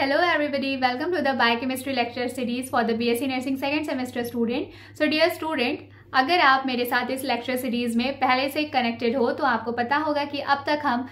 Hello everybody, welcome to the Biochemistry lecture series for the BSc Nursing second semester student. So dear student, अगर आप मेरे साथ इस lecture series में पहले से कनेक्टेड हो तो आपको पता होगा कि अब तक हम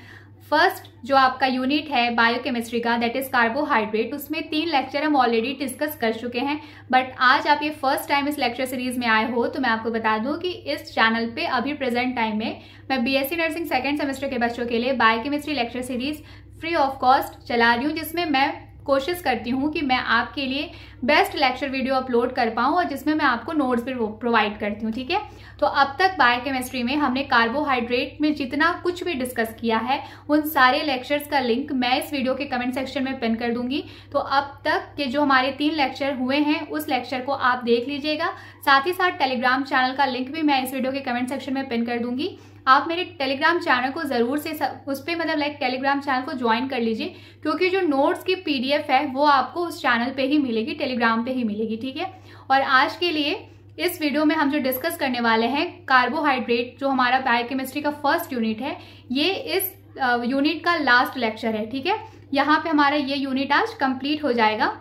फर्स्ट जो आपका यूनिट है बायोकेमिस्ट्री का दैट इज कार्बोहाइड्रेट, उसमें 3 लेक्चर हम ऑलरेडी डिस्कस कर चुके हैं। बट आज आप ये फर्स्ट टाइम इस लेक्चर सीरीज में आए हो तो मैं आपको बता दूं कि इस चैनल पे अभी प्रेजेंट टाइम में मैं बीएससी नर्सिंग सेकेंड सेमेस्टर के बच्चों के लिए biochemistry lecture series free of cost चला रही हूँ, जिसमें मैं कोशिश करती हूँ कि मैं आपके लिए बेस्ट लेक्चर वीडियो अपलोड कर पाऊँ और जिसमें मैं आपको नोट्स भी प्रोवाइड करती हूँ। ठीक है, तो अब तक बायोकेमिस्ट्री में हमने कार्बोहाइड्रेट में जितना कुछ भी डिस्कस किया है उन सारे लेक्चर्स का लिंक मैं इस वीडियो के कमेंट सेक्शन में पिन कर दूंगी। तो अब तक के जो हमारे 3 लेक्चर हुए हैं उस लेक्चर को आप देख लीजिएगा। साथ ही साथ टेलीग्राम चैनल का लिंक भी मैं इस वीडियो के कमेंट सेक्शन में पिन कर दूंगी। आप मेरे टेलीग्राम चैनल को जरूर से उस पर मतलब टेलीग्राम चैनल को ज्वाइन कर लीजिए, क्योंकि जो नोट्स की पीडीएफ है वो आपको उस चैनल पे ही मिलेगी, टेलीग्राम पे ही मिलेगी। ठीक है, और आज के लिए इस वीडियो में हम जो डिस्कस करने वाले हैं कार्बोहाइड्रेट, जो हमारा बायोकेमिस्ट्री का फर्स्ट यूनिट है, ये इस यूनिट का लास्ट लेक्चर है। ठीक है, यहाँ पे हमारा ये यूनिट आज कंप्लीट हो जाएगा।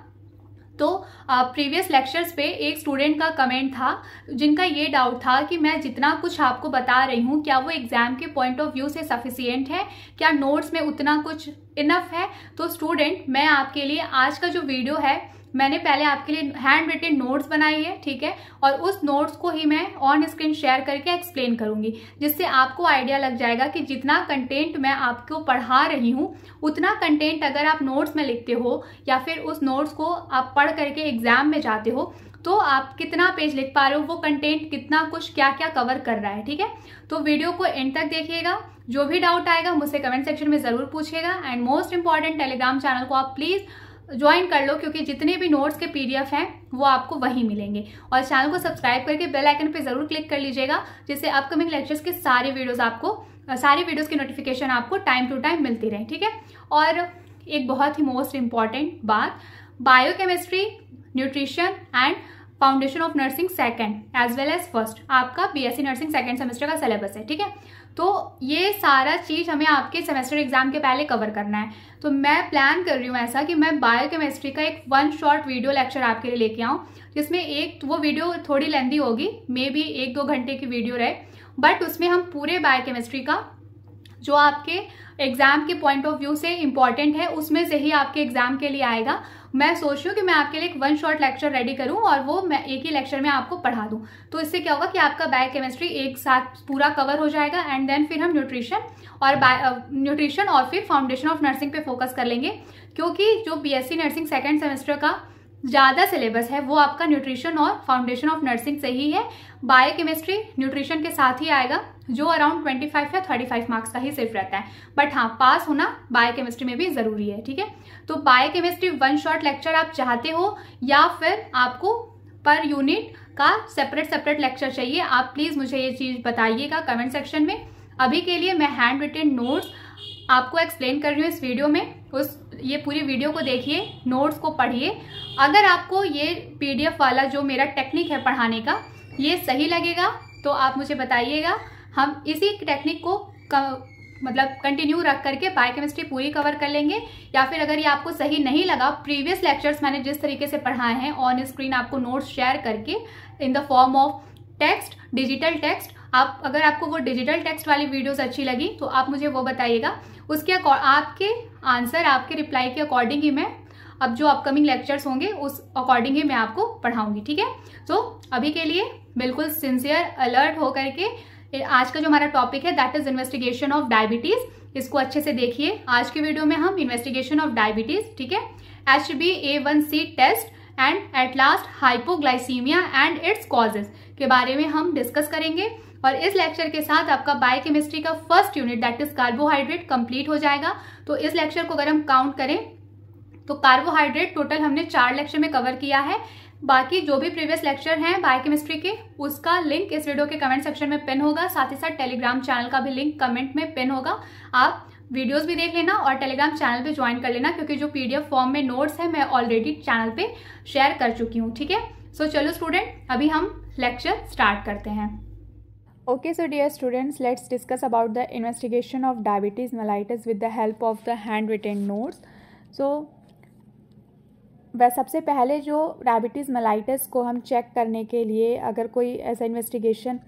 तो प्रीवियस लेक्चर्स पे एक स्टूडेंट का कमेंट था जिनका ये डाउट था कि मैं जितना कुछ आपको बता रही हूँ क्या वो एग्जाम के पॉइंट ऑफ व्यू से सफिशिएंट है, क्या नोट्स में उतना कुछ इनफ है। तो स्टूडेंट, मैं आपके लिए आज का जो वीडियो है मैंने पहले आपके लिए हैंड रिटन नोट्स बनाई है। ठीक है, और उस नोट्स को ही मैं ऑन स्क्रीन शेयर करके एक्सप्लेन करूंगी, जिससे आपको आइडिया लग जाएगा कि जितना कंटेंट मैं आपको पढ़ा रही हूँ उतना कंटेंट अगर आप नोट्स में लिखते हो या फिर उस नोट्स को आप पढ़ करके एग्जाम में जाते हो तो आप कितना पेज लिख पा रहे हो, वो कंटेंट कितना कुछ क्या क्या कवर कर रहा है। ठीक है, तो वीडियो को एंड तक देखिएगा। जो भी डाउट आएगा मुझसे कमेंट सेक्शन में जरूर पूछिएगा। And most important, Telegram channel को आप प्लीज ज्वाइन कर लो, क्योंकि जितने भी नोट्स के पीडीएफ हैं वो आपको वहीं मिलेंगे। और चैनल को सब्सक्राइब करके बेल आइकन पे जरूर क्लिक कर लीजिएगा, जिससे अपकमिंग लेक्चर्स के सारे वीडियोस की नोटिफिकेशन आपको टाइम टू टाइम मिलती रहे। ठीक है, और एक बहुत ही मोस्ट इंपॉर्टेंट बात, biochemistry, nutrition and foundation of nursing second as well as first आपका बीएससी नर्सिंग सेकेंड सेमेस्टर का सिलेबस है। ठीक है, तो ये सारा चीज हमें आपके सेमेस्टर एग्जाम के पहले कवर करना है। तो मैं प्लान कर रही हूँ ऐसा कि मैं बायोकेमिस्ट्री का एक 1 शॉर्ट वीडियो लेक्चर आपके लिए लेके आऊँ, जिसमें एक वो वीडियो थोड़ी लेंदी होगी, मे बी 1-2 घंटे की वीडियो रहे, बट उसमें हम पूरे बायोकेमिस्ट्री का जो आपके एग्जाम के पॉइंट ऑफ व्यू से इंपॉर्टेंट है उसमें से ही आपके एग्जाम के लिए आएगा। मैं सोच रही हूँ कि मैं आपके लिए एक 1 शॉर्ट लेक्चर रेडी करूँ और वो मैं एक ही लेक्चर में आपको पढ़ा दूँ। तो इससे क्या होगा कि आपका बायोकेमिस्ट्री एक साथ पूरा कवर हो जाएगा एंड देन फिर हम न्यूट्रिशन और फिर फाउंडेशन ऑफ नर्सिंग पे फोकस कर लेंगे, क्योंकि जो बीएससी नर्सिंग सेकेंड सेमेस्टर का ज़्यादा सिलेबस है वो आपका न्यूट्रिशन और फाउंडेशन ऑफ नर्सिंग से ही है। बायोकेमिस्ट्री न्यूट्रिशन के साथ ही आएगा, जो अराउंड 25 या 35 मार्क्स का ही सिर्फ रहता है। बट हाँ, पास होना बायोकेमिस्ट्री में भी ज़रूरी है। ठीक है, तो बायोकेमिस्ट्री 1 शॉर्ट लेक्चर आप चाहते हो या फिर आपको पर यूनिट का सेपरेट लेक्चर चाहिए, आप प्लीज़ मुझे ये चीज़ बताइएगा कमेंट सेक्शन में। अभी के लिए मैं हैंड रिटन नोट्स आपको एक्सप्लेन कर रही हूँ इस वीडियो में, ये पूरी वीडियो को देखिए, नोट्स को पढ़िए। अगर आपको ये पीडीएफ वाला जो मेरा टेक्निक है पढ़ाने का ये सही लगेगा तो आप मुझे बताइएगा, हम इसी टेक्निक को मतलब कंटिन्यू रख करके बायोकेमिस्ट्री पूरी कवर कर लेंगे। या फिर अगर ये आपको सही नहीं लगा, प्रीवियस लेक्चर्स मैंने जिस तरीके से पढ़ाए हैं ऑन स्क्रीन आपको नोट्स शेयर करके in the form of text, digital text, अगर आपको वो डिजिटल टेक्स्ट वाली वीडियोस अच्छी लगी तो आप मुझे वो बताइएगा। उसके आपके आंसर, आपके रिप्लाई के अकॉर्डिंग ही मैं अब जो अपकमिंग लेक्चर्स होंगे उस अकॉर्डिंग ही मैं आपको पढ़ाऊंगी। ठीक है, तो अभी के लिए बिल्कुल सिंसियर अलर्ट हो करके आज का जो हमारा टॉपिक है that is investigation of diabetes, इसको अच्छे से देखिए। आज के वीडियो में हम इन्वेस्टिगेशन ऑफ डायबिटीज, ठीक है, HbA1c test and at last hypoglycaemia and its causes के बारे में हम डिस्कस करेंगे। और इस लेक्चर के साथ आपका बायोकेमिस्ट्री का first unit that is carbohydrate complete हो जाएगा। तो इस लेक्चर को अगर हम काउंट करें तो कार्बोहाइड्रेट टोटल हमने 4 लेक्चर में कवर किया है। बाकी जो भी प्रीवियस लेक्चर हैं बायोकेमिस्ट्री के उसका लिंक इस वीडियो के कमेंट सेक्शन में पिन होगा, साथ ही साथ टेलीग्राम चैनल का भी लिंक कमेंट में पिन होगा। आप वीडियोस भी देख लेना और टेलीग्राम चैनल पे ज्वाइन कर लेना, क्योंकि जो पीडीएफ फॉर्म में नोट्स है मैं ऑलरेडी चैनल पे शेयर कर चुकी हूँ। ठीक है, सो चलो स्टूडेंट, अभी हम लेक्चर स्टार्ट करते हैं। Okay, so dear students, let's discuss about the investigation of diabetes mellitus with the help of the handwritten notes. So वह सबसे पहले जो डायबिटीज़ मेलाइटस को हम चेक करने के लिए अगर कोई ऐसा इन्वेस्टिगेशन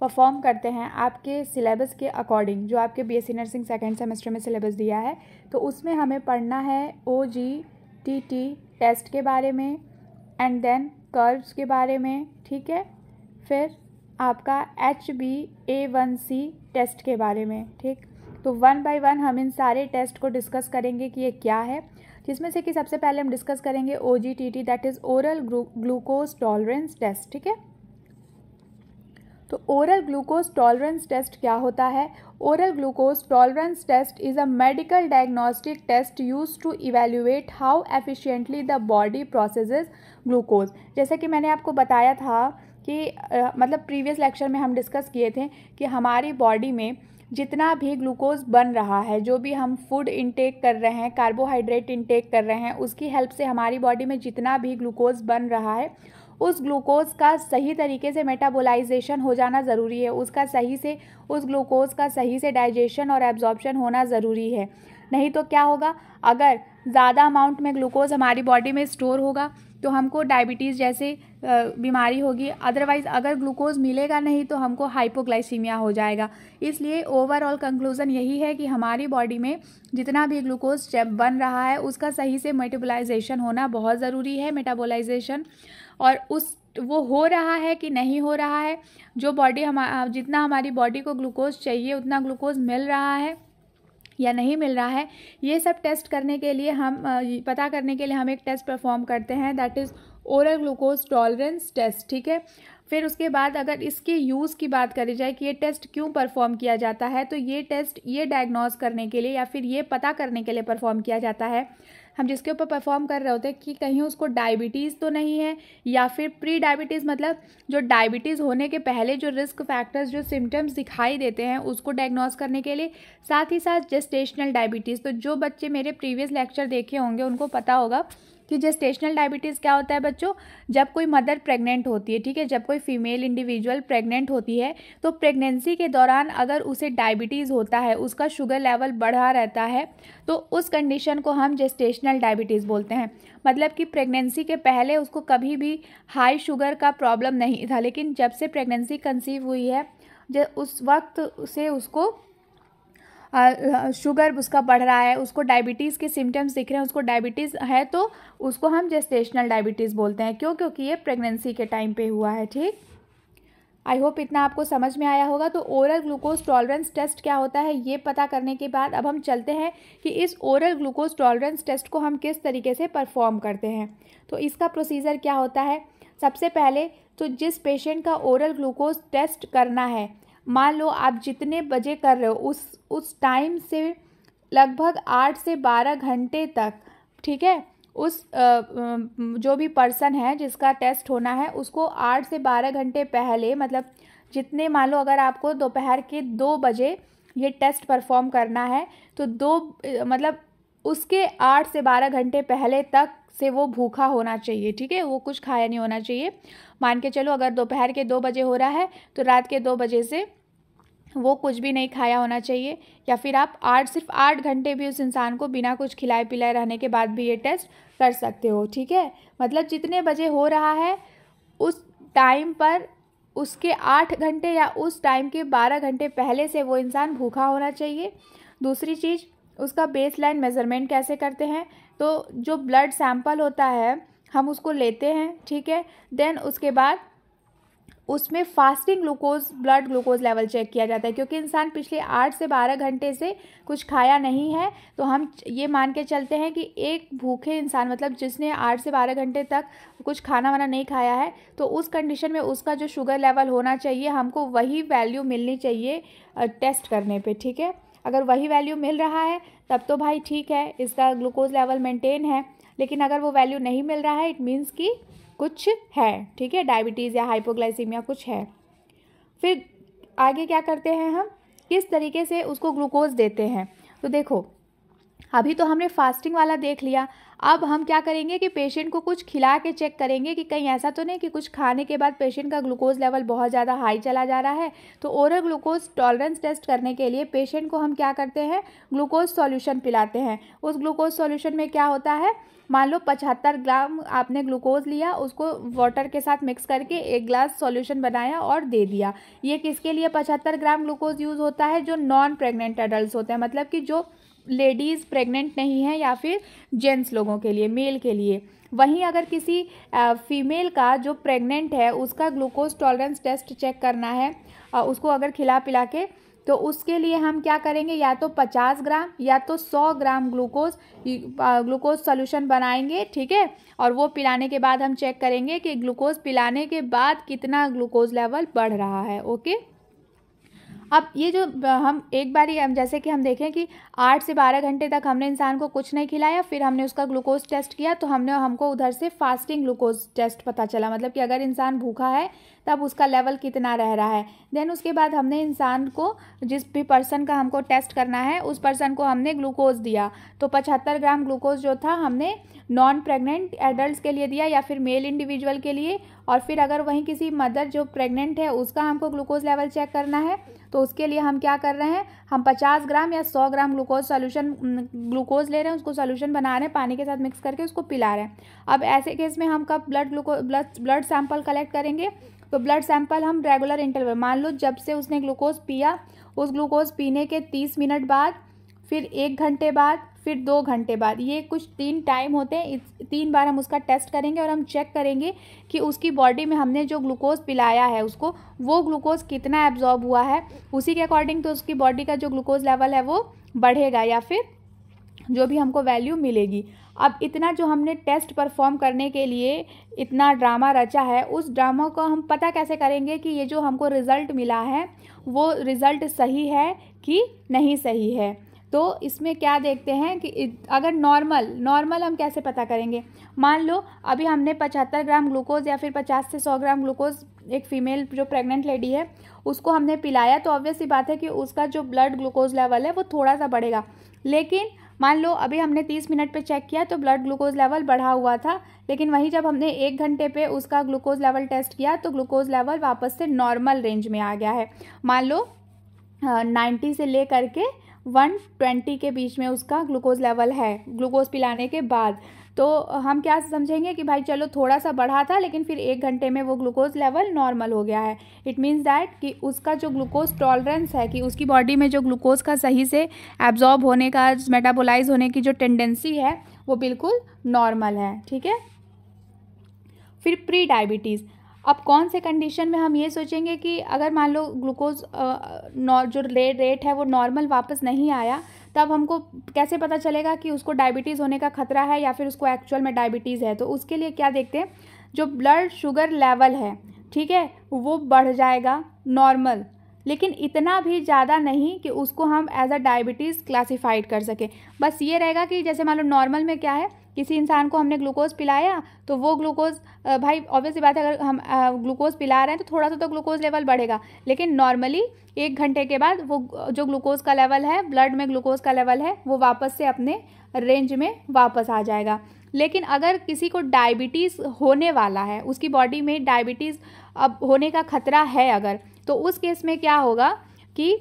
परफॉर्म करते हैं आपके सिलेबस के अकॉर्डिंग, जो आपके बीएससी नर्सिंग सेकेंड सेमेस्टर में सिलेबस दिया है, तो उसमें हमें पढ़ना है OGTT टेस्ट के बारे में एंड देन कर्व्स के बारे में, ठीक है, फिर आपका HbA1c टेस्ट के बारे में, ठीक। तो 1 बाय 1 हम इन सारे टेस्ट को डिस्कस करेंगे कि ये क्या है, जिसमें से कि सबसे पहले हम डिस्कस करेंगे OGTT, that is oral glucose tolerance test, ठीक है। तो ओरल ग्लूकोज टॉलरेंस टेस्ट क्या होता है? Oral glucose tolerance test is a medical diagnostic test use to evaluate how efficiently the body processes glucose. जैसे कि मैंने आपको बताया था कि मतलब प्रीवियस लेक्चर में हम डिस्कस किए थे कि हमारी बॉडी में जितना भी ग्लूकोज बन रहा है, जो भी हम फूड इंटेक कर रहे हैं, कार्बोहाइड्रेट इंटेक कर रहे हैं, उसकी हेल्प से हमारी बॉडी में जितना भी ग्लूकोज बन रहा है, उस ग्लूकोज का सही तरीके से मेटाबोलाइजेशन हो जाना ज़रूरी है, उस ग्लूकोज का सही से डाइजेशन और एब्जॉर्प्शन होना ज़रूरी है। नहीं तो क्या होगा, अगर ज़्यादा अमाउंट में ग्लूकोज हमारी बॉडी में स्टोर होगा तो हमको डायबिटीज़ जैसे बीमारी होगी, अदरवाइज़ अगर ग्लूकोज मिलेगा नहीं तो हमको हाइपोग्लाइसीमिया हो जाएगा। इसलिए ओवरऑल कंक्लूज़न यही है कि हमारी बॉडी में जितना भी ग्लूकोज बन रहा है उसका सही से मेटाबोलाइजेशन होना बहुत ज़रूरी है, मेटाबोलाइजेशन, और वो हो रहा है कि नहीं हो रहा है, जो जितना हमारी बॉडी को ग्लूकोज चाहिए उतना ग्लूकोज मिल रहा है या नहीं मिल रहा है, ये सब टेस्ट करने के लिए पता करने के लिए हम एक टेस्ट परफॉर्म करते हैं, that is oral glucose tolerance test, ठीक है। फिर उसके बाद अगर इसके यूज़ की बात करी जाए कि ये टेस्ट क्यों परफॉर्म किया जाता है, तो ये टेस्ट ये डायग्नोज करने के लिए या फिर ये पता करने के लिए परफॉर्म किया जाता है, हम जिसके ऊपर परफॉर्म कर रहे होते हैं कि कहीं उसको डायबिटीज़ तो नहीं है, या फिर प्री डायबिटीज़ मतलब जो डायबिटीज़ होने के पहले जो रिस्क फैक्टर्स, जो सिम्टम्स दिखाई देते हैं उसको डायग्नोज करने के लिए, साथ ही साथ जेस्टेशनल डायबिटीज़। तो जो बच्चे मेरे प्रीवियस लेक्चर देखे होंगे उनको पता होगा कि जेस्टेशनल डायबिटीज़ क्या होता है बच्चों, जब कोई मदर प्रेग्नेंट होती है, ठीक है, जब कोई फीमेल इंडिविजुअल प्रेग्नेंट होती है तो प्रेगनेंसी के दौरान अगर उसे डायबिटीज़ होता है, उसका शुगर लेवल बढ़ा रहता है, तो उस कंडीशन को हम जेस्टेशनल डायबिटीज़ बोलते हैं। मतलब कि प्रेगनेंसी के पहले उसको कभी भी हाई शुगर का प्रॉब्लम नहीं था, लेकिन जब से प्रेगनेंसी कंसीव हुई है उस वक्त से उसको शुगर उसका बढ़ रहा है, उसको डायबिटीज़ के सिम्टम्स दिख रहे हैं, उसको डायबिटीज़ है, तो उसको हम जेस्टेशनल डायबिटीज़ बोलते हैं। क्योंकि ये प्रेगनेंसी के टाइम पे हुआ है, ठीक। आई होप इतना आपको समझ में आया होगा। तो ओरल ग्लूकोज टॉलरेंस टेस्ट क्या होता है ये पता करने के बाद अब हम चलते हैं कि इस ओरल ग्लूकोज टॉलरेंस टेस्ट को हम किस तरीके से परफॉर्म करते हैं। तो इसका प्रोसीजर क्या होता है, सबसे पहले तो जिस पेशेंट का ओरल ग्लूकोज टेस्ट करना है, मान लो आप जितने बजे कर रहे हो उस टाइम से लगभग 8 से 12 घंटे तक, ठीक है, उस जो भी पर्सन है जिसका टेस्ट होना है उसको 8 से 12 घंटे पहले, मतलब जितने, मान लो अगर आपको दोपहर के 2 बजे ये टेस्ट परफॉर्म करना है तो मतलब उसके 8 से 12 घंटे पहले तक से वो भूखा होना चाहिए, ठीक है, वो कुछ खाया नहीं होना चाहिए। मान के चलो अगर दोपहर के 2 बजे हो रहा है तो रात के 2 बजे से वो कुछ भी नहीं खाया होना चाहिए, या फिर आप सिर्फ 8 घंटे भी उस इंसान को बिना कुछ खिलाए पिलाए रहने के बाद भी ये टेस्ट कर सकते हो, ठीक है। मतलब जितने बजे हो रहा है उस टाइम पर उसके 8 घंटे या उस टाइम के 12 घंटे पहले से वो इंसान भूखा होना चाहिए। दूसरी चीज़, उसका बेसलाइन मेज़रमेंट कैसे करते हैं, तो जो ब्लड सैंपल होता है हम उसको लेते हैं, ठीक है, देन उसके बाद उसमें fasting blood glucose level check किया जाता है। क्योंकि इंसान पिछले 8 से 12 घंटे से कुछ खाया नहीं है, तो हम ये मान के चलते हैं कि एक भूखे इंसान, मतलब जिसने 8 से 12 घंटे तक कुछ खाना वाना नहीं खाया है, तो उस कंडीशन में उसका जो शुगर लेवल होना चाहिए हमको वही वैल्यू मिलनी चाहिए टेस्ट करने पे, ठीक है। अगर वही वैल्यू मिल रहा है तब तो भाई ठीक है, इसका ग्लूकोज लेवल मेंटेन है, लेकिन अगर वो वैल्यू नहीं मिल रहा है इट मीन्स कि कुछ है, ठीक है, डायबिटीज़ या हाइपोग्लाइसीमिया कुछ है। फिर आगे क्या करते हैं, हम किस तरीके से उसको ग्लूकोज देते हैं। तो देखो अभी तो हमने फास्टिंग वाला देख लिया, अब हम क्या करेंगे कि पेशेंट को कुछ खिला के चेक करेंगे कि कहीं ऐसा तो नहीं कि कुछ खाने के बाद पेशेंट का ग्लूकोज लेवल बहुत ज़्यादा हाई चला जा रहा है। तो ओरल ग्लूकोज टॉलरेंस टेस्ट करने के लिए पेशेंट को हम क्या करते हैं, ग्लूकोज सॉल्यूशन पिलाते हैं। उस ग्लूकोज सॉल्यूशन में क्या होता है, मान लो 75 ग्राम आपने ग्लूकोज लिया, उसको वाटर के साथ मिक्स करके 1 ग्लास सॉल्यूशन बनाया और दे दिया। ये किसके लिए 75 ग्राम ग्लूकोज यूज़ होता है? जो नॉन प्रेग्नेंट एडल्ट होते हैं, मतलब कि जो लेडीज़ प्रेग्नेंट नहीं है या फिर जेंट्स लोगों के लिए, मेल के लिए। वहीं अगर किसी फीमेल का जो प्रेग्नेंट है उसका ग्लूकोज टॉलरेंस टेस्ट चेक करना है, उसको अगर खिला पिला के, तो उसके लिए हम क्या करेंगे, या तो 50 ग्राम या तो 100 ग्राम ग्लूकोज सॉल्यूशन बनाएंगे, ठीक है। और वो पिलाने के बाद हम चेक करेंगे कि ग्लूकोज पिलाने के बाद कितना ग्लूकोज लेवल बढ़ रहा है। ओके, अब ये जो हम एक बारी जैसे कि हम देखें कि 8 से 12 घंटे तक हमने इंसान को कुछ नहीं खिलाया, फिर हमने उसका ग्लूकोज टेस्ट किया, तो हमको उधर से फास्टिंग ग्लूकोज टेस्ट पता चला, मतलब कि अगर इंसान भूखा है तब उसका लेवल कितना रह रहा है। देन उसके बाद हमने इंसान को, जिस भी पर्सन का हमको टेस्ट करना है, उस पर्सन को हमने ग्लूकोज दिया, तो 75 ग्राम ग्लूकोज जो था हमने नॉन प्रेग्नेंट एडल्ट के लिए दिया या फिर मेल इंडिविजुअल के लिए। और फिर अगर वहीं किसी मदर जो प्रेग्नेंट है उसका हमको ग्लूकोज लेवल चेक करना है, तो उसके लिए हम क्या कर रहे हैं, हम 50 ग्राम या 100 ग्राम ग्लूकोज ले रहे हैं, उसको सॉल्यूशन बना रहे हैं, पानी के साथ मिक्स करके उसको पिला रहे हैं। अब ऐसे केस में हम कब ब्लड सैंपल कलेक्ट करेंगे, तो ब्लड सैंपल हम रेगुलर इंटरवल, मान लो जब से उसने ग्लूकोज पिया, उस ग्लूकोज पीने के 30 मिनट बाद, फिर 1 घंटे बाद, फिर 2 घंटे बाद, ये कुछ 3 टाइम होते हैं। 3 बार हम उसका टेस्ट करेंगे और हम चेक करेंगे कि उसकी बॉडी में हमने जो ग्लूकोज पिलाया है उसको, वो ग्लूकोज कितना एब्जॉर्ब हुआ है। उसी के अकॉर्डिंग तो उसकी बॉडी का जो ग्लूकोज लेवल है वो बढ़ेगा या फिर जो भी हमको वैल्यू मिलेगी। अब इतना जो हमने टेस्ट परफॉर्म करने के लिए इतना ड्रामा रचा है, उस ड्रामा को हम पता कैसे करेंगे कि ये जो हमको रिज़ल्ट मिला है वो रिज़ल्ट सही है कि नहीं सही है। तो इसमें क्या देखते हैं कि अगर नॉर्मल हम कैसे पता करेंगे। मान लो अभी हमने 75 ग्राम ग्लूकोज या फिर 50 से 100 ग्राम ग्लूकोज एक फीमेल जो प्रेग्नेंट लेडी है उसको हमने पिलाया, तो ऑब्वियस सी बात है कि उसका जो ब्लड ग्लूकोज लेवल है वो थोड़ा सा बढ़ेगा। लेकिन मान लो अभी हमने 30 मिनट पे चेक किया तो ब्लड ग्लूकोज लेवल बढ़ा हुआ था, लेकिन वहीं जब हमने 1 घंटे पे उसका ग्लूकोज लेवल टेस्ट किया तो ग्लूकोज लेवल वापस से नॉर्मल रेंज में आ गया है। मान लो 90 से ले करके 120 के बीच में उसका ग्लूकोज लेवल है ग्लूकोज पिलाने के बाद। तो हम क्या समझेंगे कि भाई चलो थोड़ा सा बढ़ा था लेकिन फिर 1 घंटे में वो ग्लूकोज लेवल नॉर्मल हो गया है। इट मीन्स दैट कि उसका जो ग्लूकोज टॉलरेंस है, कि उसकी बॉडी में जो ग्लूकोज का सही से एब्जॉर्ब होने का, मेटाबोलाइज होने की जो टेंडेंसी है वो बिल्कुल नॉर्मल है, ठीक है। फिर प्री डायबिटीज़, अब कौन से कंडीशन में हम ये सोचेंगे कि अगर मान लो ग्लूकोज जो रेट है वो नॉर्मल वापस नहीं आया, तब हमको कैसे पता चलेगा कि उसको डायबिटीज़ होने का खतरा है या फिर उसको एक्चुअल में डायबिटीज़ है। तो उसके लिए क्या देखते हैं, जो ब्लड शुगर लेवल है, ठीक है, वो बढ़ जाएगा नॉर्मल, लेकिन इतना भी ज़्यादा नहीं कि उसको हम एज अ डायबिटीज़ क्लासीफाइड कर सकें। बस ये रहेगा कि जैसे मान लो नॉर्मल में क्या है, किसी इंसान को हमने ग्लूकोज पिलाया तो वो ग्लूकोज, भाई ऑब्वियस सी बात है अगर हम ग्लूकोज पिला रहे हैं तो थोड़ा सा तो ग्लूकोज लेवल बढ़ेगा, लेकिन नॉर्मली 1 घंटे के बाद वो जो ग्लूकोज का लेवल है, ब्लड में ग्लूकोज का लेवल है, वो वापस से अपने रेंज में वापस आ जाएगा। लेकिन अगर किसी को डायबिटीज़ होने वाला है, उसकी बॉडी में डायबिटीज़ अब होने का खतरा है अगर, तो उस केस में क्या होगा कि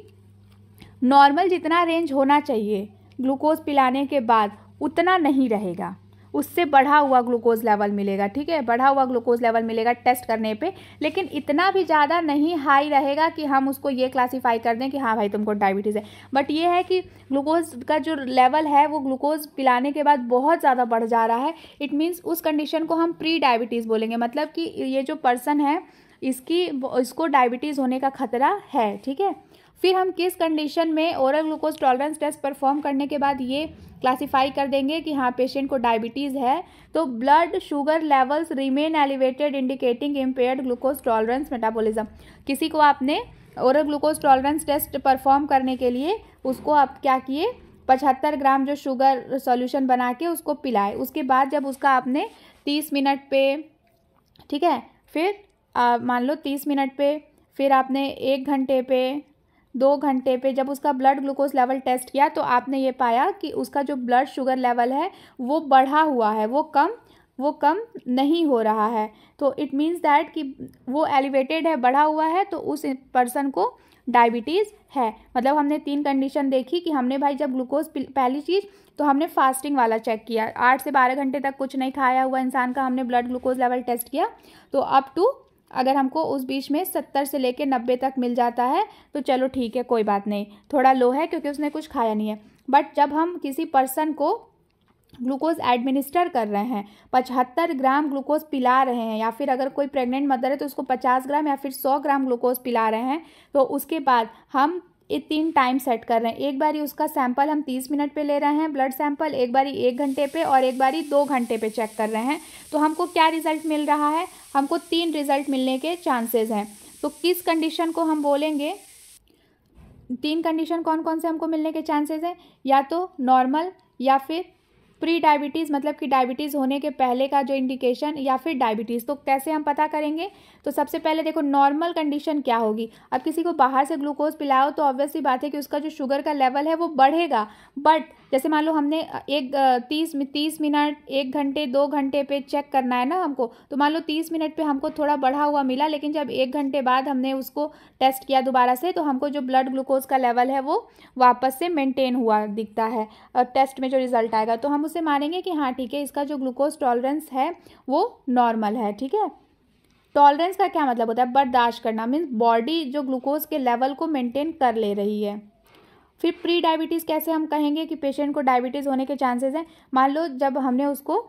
नॉर्मल जितना रेंज होना चाहिए ग्लूकोज पिलाने के बाद उतना नहीं रहेगा, उससे बढ़ा हुआ ग्लूकोज लेवल मिलेगा, ठीक है, बढ़ा हुआ ग्लूकोज लेवल मिलेगा टेस्ट करने पे, लेकिन इतना भी ज़्यादा नहीं हाई रहेगा कि हम उसको ये क्लासीफाई कर दें कि हाँ भाई तुमको डायबिटीज़ है। बट ये है कि ग्लूकोज का जो लेवल है वो ग्लूकोज पिलाने के बाद बहुत ज़्यादा बढ़ जा रहा है। इट मीन्स उस कंडीशन को हम प्री डायबिटीज़ बोलेंगे, मतलब कि ये जो पर्सन है इसको डायबिटीज़ होने का खतरा है, ठीक है। फिर हम किस कंडीशन में oral glucose tolerance test perform करने के बाद ये क्लासीफाई कर देंगे कि हाँ पेशेंट को डायबिटीज़ है, तो blood sugar levels remain elevated indicating impaired glucose tolerance metabolism. किसी को आपने oral glucose tolerance test perform करने के लिए उसको आप क्या किए, 75 ग्राम जो शुगर सॉल्यूशन बना के उसको पिलाए, उसके बाद जब उसका आपने 30 मिनट पे, ठीक है, फिर मान लो 30 मिनट पे, फिर आपने 1 घंटे पे, 2 घंटे पे जब उसका ब्लड ग्लूकोज लेवल टेस्ट किया तो आपने ये पाया कि उसका जो ब्लड शुगर लेवल है वो बढ़ा हुआ है, वो कम नहीं हो रहा है। तो इट मीन्स दैट कि वो एलिवेटेड है, बढ़ा हुआ है, तो उस पर्सन को डायबिटीज़ है। मतलब हमने 3 कंडीशन देखी कि हमने भाई जब ग्लूकोज, पहली चीज़ तो हमने फास्टिंग वाला चेक किया, 8 से 12 घंटे तक कुछ नहीं खाया हुआ इंसान का हमने ब्लड ग्लूकोज लेवल टेस्ट किया, तो अप टू अगर हमको उस बीच में 70 से लेकर 90 तक मिल जाता है तो चलो ठीक है, कोई बात नहीं, थोड़ा लो है क्योंकि उसने कुछ खाया नहीं है। बट जब हम किसी पर्सन को ग्लूकोज एडमिनिस्टर कर रहे हैं, 75 ग्राम ग्लूकोज पिला रहे हैं, या फिर अगर कोई प्रेग्नेंट मदर है तो उसको 50 ग्राम या फिर 100 ग्राम ग्लूकोज पिला रहे हैं, तो उसके बाद हम ये 3 टाइम सेट कर रहे हैं। एक बारी उसका सैंपल हम 30 मिनट पे ले रहे हैं ब्लड सैंपल, एक बारी 1 घंटे पे और एक बारी 2 घंटे पे चेक कर रहे हैं। तो हमको क्या रिजल्ट मिल रहा है, हमको 3 रिजल्ट मिलने के चांसेस हैं। तो किस कंडीशन को हम बोलेंगे, 3 कंडीशन कौन कौन से हमको मिलने के चांसेस हैं, या तो नॉर्मल, या फिर प्री डायबिटीज़ मतलब कि डायबिटीज़ होने के पहले का जो इंडिकेशन, या फिर डायबिटीज़। तो कैसे हम पता करेंगे, तो सबसे पहले देखो नॉर्मल कंडीशन क्या होगी। अब किसी को बाहर से ग्लूकोज पिलाओ तो ऑब्वियसली बात है कि उसका जो शुगर का लेवल है वो बढ़ेगा, बट जैसे मान लो हमने 30 मिनट, 1 घंटे, 2 घंटे पे चेक करना है ना हमको, तो मान लो 30 मिनट पे हमको थोड़ा बढ़ा हुआ मिला, लेकिन जब 1 घंटे बाद हमने उसको टेस्ट किया दोबारा से तो हमको जो ब्लड ग्लूकोज का लेवल है वो वापस से मेंटेन हुआ दिखता है टेस्ट में जो रिजल्ट आएगा, तो हम उसे मानेंगे कि हाँ ठीक है, इसका जो ग्लूकोज टॉलरेंस है वो नॉर्मल है। ठीक है, टॉलरेंस का क्या मतलब होता है, बर्दाश्त करना, मीन्स बॉडी जो ग्लूकोज के लेवल को मेंटेन कर ले रही है। फिर प्री डायबिटीज़ कैसे हम कहेंगे कि पेशेंट को डायबिटीज़ होने के चांसेस हैं, मान लो जब हमने उसको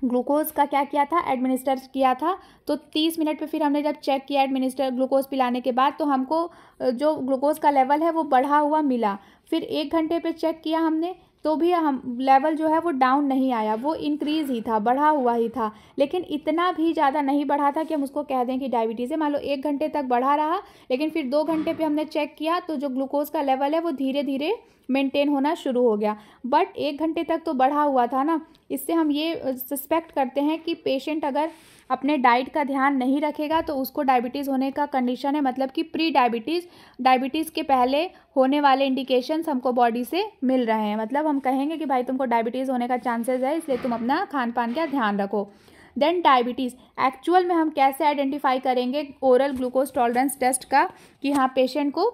ग्लूकोज का क्या किया था, एडमिनिस्टर किया था, तो 30 मिनट पे फिर हमने जब चेक किया एडमिनिस्टर ग्लूकोज पिलाने के बाद, तो हमको जो ग्लूकोज का लेवल है वो बढ़ा हुआ मिला। फिर 1 घंटे पे चेक किया हमने तो भी हम लेवल जो है वो डाउन नहीं आया, वो इंक्रीज़ ही था, बढ़ा हुआ ही था, लेकिन इतना भी ज़्यादा नहीं बढ़ा था कि हम उसको कह दें कि डायबिटीज़ है। मान लो 1 घंटे तक बढ़ा रहा, लेकिन फिर 2 घंटे पे हमने चेक किया तो जो ग्लूकोज का लेवल है वो धीरे धीरे मेंटेन होना शुरू हो गया, बट 1 घंटे तक तो बढ़ा हुआ था ना। इससे हम ये सस्पेक्ट करते हैं कि पेशेंट अगर अपने डाइट का ध्यान नहीं रखेगा तो उसको डायबिटीज़ होने का कंडीशन है, मतलब कि प्री डायबिटीज़ के पहले होने वाले इंडिकेशंस हमको बॉडी से मिल रहे हैं। मतलब हम कहेंगे कि भाई तुमको डायबिटीज़ होने का चांसेस है, इसलिए तुम अपना खान पान का ध्यान रखो। देन डायबिटीज़ एक्चुअल में हम कैसे आइडेंटिफाई करेंगे ओरल ग्लूकोज टॉलरेंस टेस्ट का कि हाँ पेशेंट को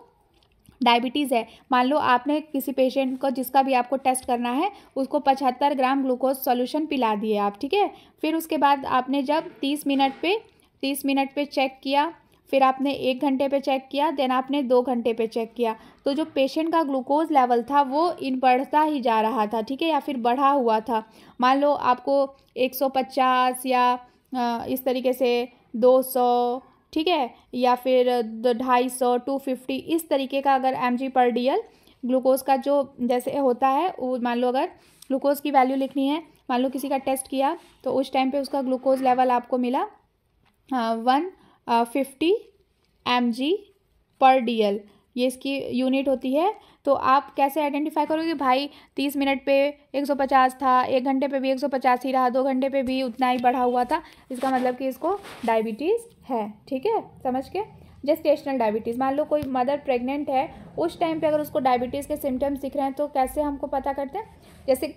डायबिटीज़ है। मान लो आपने किसी पेशेंट को, जिसका भी आपको टेस्ट करना है, उसको 75 ग्राम ग्लूकोज सॉल्यूशन पिला दिए आप, ठीक है। फिर उसके बाद आपने जब 30 मिनट पे चेक किया, फिर आपने 1 घंटे पे चेक किया, देन आपने 2 घंटे पे चेक किया, तो जो पेशेंट का ग्लूकोज लेवल था वो बढ़ता ही जा रहा था, ठीक है, या फिर बढ़ा हुआ था। मान लो आपको 150 या इस तरीके से 200, ठीक है, या फिर 250, 250 इस तरीके का अगर mg/dl ग्लूकोज का जो जैसे होता है, वो मान लो अगर ग्लूकोज की वैल्यू लिखनी है, मान लो किसी का टेस्ट किया तो उस टाइम पे उसका ग्लूकोज लेवल आपको मिला 150 mg/dl, ये इसकी यूनिट होती है। तो आप कैसे आइडेंटिफाई करोगे, भाई 30 मिनट पे 150 था, 1 घंटे पे भी 150 ही रहा, 2 घंटे पे भी उतना ही बढ़ा हुआ था, इसका मतलब कि इसको डायबिटीज़ है, ठीक है, समझ के। जेस्टेशनल डायबिटीज़, मान लो कोई मदर प्रेग्नेंट है, उस टाइम पे अगर उसको डायबिटीज़ के सिम्टम्स दिख रहे हैं तो कैसे हमको पता करते हैं, जैसे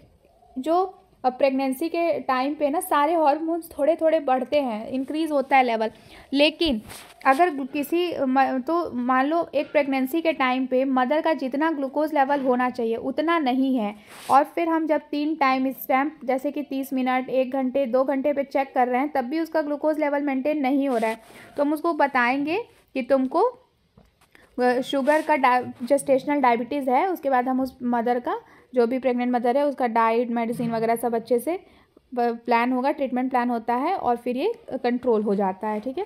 जो प्रेगनेंसी के टाइम पे ना सारे हार्मोन्स थोड़े थोड़े बढ़ते हैं, इंक्रीज़ होता है लेवल, लेकिन अगर किसी तो मान लो एक प्रेगनेंसी के टाइम पे मदर का जितना ग्लूकोज लेवल होना चाहिए उतना नहीं है, और फिर हम जब 3 टाइम स्टैम्प जैसे कि 30 मिनट, 1 घंटे, 2 घंटे पे चेक कर रहे हैं, तब भी उसका ग्लूकोज लेवल मेंटेन नहीं हो रहा है, तो हम उसको बताएंगे कि तुमको शुगर का जेस्टेशनल डायबिटीज़ है। उसके बाद हम उस मदर का, जो भी प्रेग्नेंट मदर है, उसका डाइट, मेडिसिन वगैरह सब अच्छे से प्लान होगा, ट्रीटमेंट प्लान होता है, और फिर ये कंट्रोल हो जाता है, ठीक है।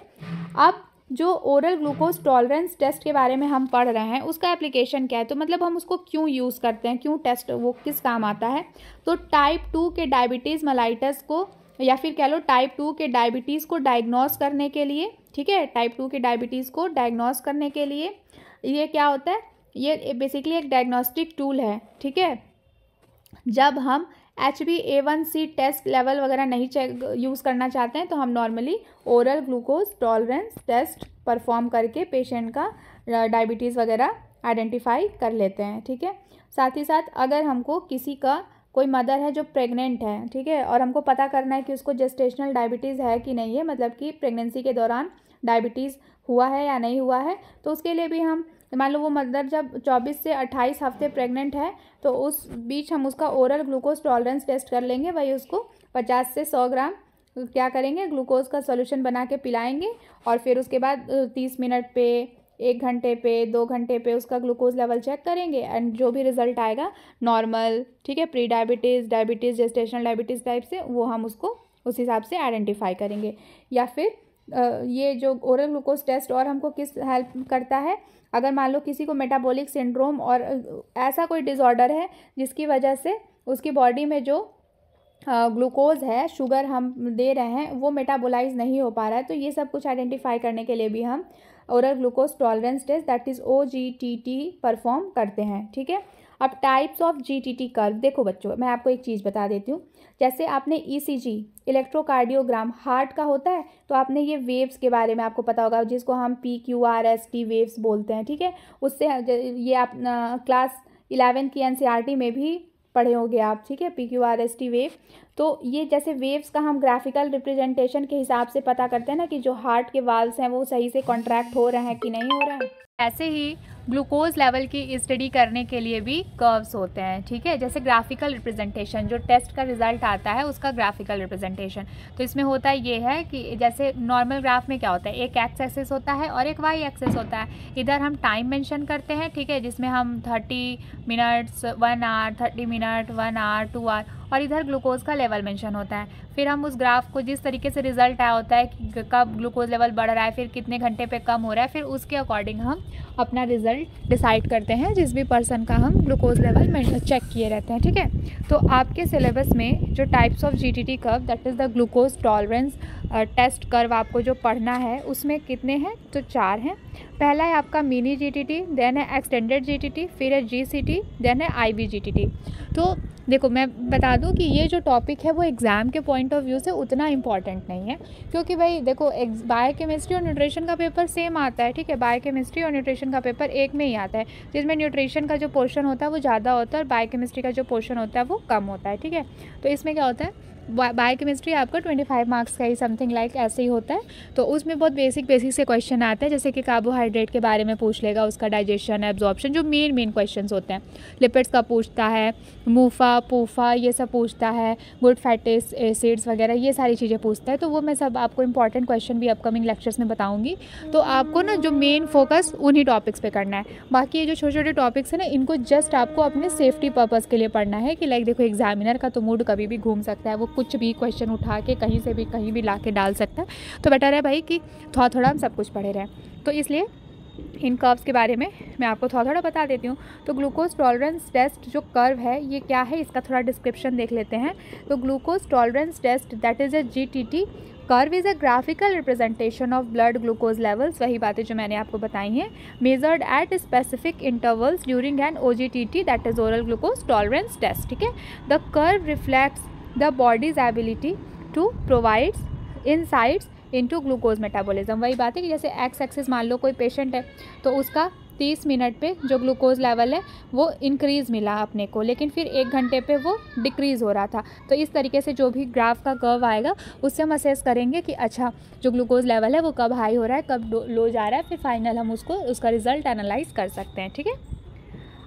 अब जो ओरल ग्लूकोज टॉलरेंस टेस्ट के बारे में हम पढ़ रहे हैं उसका एप्लीकेशन क्या है, तो मतलब हम उसको क्यों यूज़ करते हैं, क्यों टेस्ट वो किस काम आता है, तो टाइप 2 के डायबिटीज़ मेलाइटस को, या फिर कह लो टाइप 2 के डायबिटीज़ को डायग्नोस करने के लिए, ठीक है, टाइप 2 के डायबिटीज़ को डायग्नोस करने के लिए ये क्या होता है, ये बेसिकली एक डायग्नोस्टिक टूल है, ठीक है। जब हम HbA1c टेस्ट लेवल वगैरह नहीं यूज़ करना चाहते हैं तो हम normally oral glucose tolerance test perform करके पेशेंट का डायबिटीज़ वगैरह आइडेंटिफाई कर लेते हैं, ठीक है। साथ ही साथ अगर हमको किसी का कोई मदर है जो प्रेग्नेंट है, ठीक है, और हमको पता करना है कि उसको जेस्टेशनल डायबिटीज़ है कि नहीं है, मतलब कि प्रेगनेंसी के दौरान डायबिटीज़ हुआ है या नहीं हुआ है, तो उसके लिए भी हम मान लो वो मदर जब 24 से 28 हफ्ते प्रेग्नेंट है तो उस बीच हम उसका ओरल ग्लूकोज टॉलरेंस टेस्ट कर लेंगे। वही उसको 50 से 100 ग्राम क्या करेंगे, ग्लूकोज का सॉल्यूशन बना के पिलाएंगे और फिर उसके बाद 30 मिनट पे, 1 घंटे पे, 2 घंटे पे उसका ग्लूकोज लेवल चेक करेंगे एंड जो भी रिजल्ट आएगा नॉर्मल, ठीक है, pre diabetes, diabetes, gestational diabetes type से, वो हम उसको उस हिसाब से आइडेंटिफाई करेंगे। या फिर ये जो ओरल ग्लूकोज टेस्ट और हमको किस हेल्प करता है, अगर मान लो किसी को मेटाबॉलिक सिंड्रोम और ऐसा कोई डिसऑर्डर है जिसकी वजह से उसकी बॉडी में जो ग्लूकोज है, शुगर हम दे रहे हैं, वो मेटाबोलाइज नहीं हो पा रहा है, तो ये सब कुछ आइडेंटिफाई करने के लिए भी हम oral glucose tolerance test that is OGTT perform करते हैं। ठीक है, अब टाइप्स ऑफ GTT कर्व देखो बच्चों, मैं आपको एक चीज़ बता देती हूँ। जैसे आपने ECG इलेक्ट्रोकार्डियोग्राम हार्ट का होता है, तो आपने ये वेव्स के बारे में आपको पता होगा जिसको हम PQRST वेव्स बोलते हैं। ठीक है, उससे ये आप क्लास 11 की NCERT में भी पढ़े होंगे आप। ठीक है, PQRST वेव, तो ये जैसे वेव्स का हम ग्राफिकल रिप्रेजेंटेशन के हिसाब से पता करते हैं ना कि जो हार्ट के वाल्स हैं वो सही से कॉन्ट्रैक्ट हो रहे हैं कि नहीं हो रहे हैं। ऐसे ही ग्लूकोज लेवल की स्टडी करने के लिए भी कर्व्स होते हैं। ठीक है, जैसे ग्राफिकल रिप्रेजेंटेशन, जो टेस्ट का रिजल्ट आता है उसका ग्राफिकल रिप्रेजेंटेशन, तो इसमें होता ये है कि जैसे नॉर्मल ग्राफ में क्या होता है, एक एक्स एक्सिस होता है और एक वाई एक्सिस होता है। इधर हम टाइम मेंशन करते हैं, ठीक है, जिसमें हम 30 minutes, 1 hour, 30 minute, 1 hour, 2 hour, और इधर ग्लूकोज का लेवल मेंशन होता है। फिर हम उस ग्राफ को जिस तरीके से रिजल्ट आया होता है कि कब ग्लूकोज लेवल बढ़ रहा है, फिर कितने घंटे पे कम हो रहा है, फिर उसके अकॉर्डिंग हम अपना रिजल्ट डिसाइड करते हैं जिस भी पर्सन का हम ग्लूकोज लेवल चेक किए रहते हैं। ठीक है, तो आपके सिलेबस में जो types of GTT curve that is the glucose tolerance test curve आपको जो पढ़ना है उसमें कितने हैं, तो 4 हैं। पहला है आपका मिनी GTT, देन है एक्सटेंडेड GTT, फिर है GCT, देन है IV GTT। तो देखो मैं बता दूं कि ये जो टॉपिक है वो एग्ज़ाम के पॉइंट ऑफ व्यू से उतना इम्पॉर्टेंट नहीं है, क्योंकि भाई देखो बायोकेमिस्ट्री और न्यूट्रिशन का पेपर सेम आता है। ठीक है, बायोकेमिस्ट्री और न्यूट्रिशन का पेपर एक में ही आता है, जिसमें न्यूट्रिशन का जो पोर्शन होता है वो ज़्यादा होता है और बायोकेमिस्ट्री का जो पोर्शन होता है वो कम होता है। ठीक है, तो इसमें क्या होता है, बायोकेमिस्ट्री आपका 25 मार्क्स का ही समथिंग लाइक ऐसे ही होता है, तो उसमें बहुत बेसिक से क्वेश्चन आते हैं, जैसे कि कार्बोहाइड्रेट के बारे में पूछ लेगा, उसका डाइजेशन, एब्जॉर्प्शन, जो मेन क्वेश्चंस होते हैं। लिपिड्स का पूछता है, मूफा, पूफा, ये सब पूछता है, गुड फैटी एसिड्स वगैरह, ये सारी चीज़ें पूछता है। तो वो मैं सब आपको इंपॉर्टेंट क्वेश्चन भी अपकमिंग लेक्चर्स में बताऊँगी। तो आपको ना जो मेन फोकस उन्हीं टॉपिक्स पर करना है, बाकी ये जो छोटे छोटे टॉपिक्स हैं ना, इनको जस्ट आपको अपने सेफ्टी पर्पज़ के लिए पढ़ना है कि लाइक देखो एग्जामिनर का तो मूड कभी भी घूम सकता है, वो कुछ भी क्वेश्चन उठा के कहीं से भी कहीं भी ला के डाल सकता है। तो बेटर है भाई कि थोड़ा थोड़ा हम सब कुछ पढ़े रहें। तो इसलिए इन कर्व्स के बारे में मैं आपको थोड़ा थोड़ा बता देती हूँ। तो ग्लूकोज टॉलरेंस टेस्ट जो कर्व है ये क्या है, इसका थोड़ा डिस्क्रिप्शन देख लेते हैं। तो glucose tolerance test that is a GTT curve is a graphical representation of blood glucose levels, वही बातें जो मैंने आपको बताई हैं, measured at specific intervals during an OGTT that is oral glucose tolerance test. ठीक है, the curve reflects the body's ability to provide insights into glucose metabolism। वही बात है कि जैसे एक्स एक्सिस मान लो कोई पेशेंट है तो उसका 30 मिनट पे जो ग्लूकोज लेवल है वो इंक्रीज़ मिला अपने को, लेकिन फिर 1 घंटे पे वो डिक्रीज़ हो रहा था। तो इस तरीके से जो भी ग्राफ का कर्व आएगा उससे हम असेस करेंगे कि अच्छा जो ग्लूकोज लेवल है वो कब हाई हो रहा है, कब लो जा रहा है, फिर फाइनल हम उसका रिजल्ट एनालाइज कर सकते हैं। ठीक है,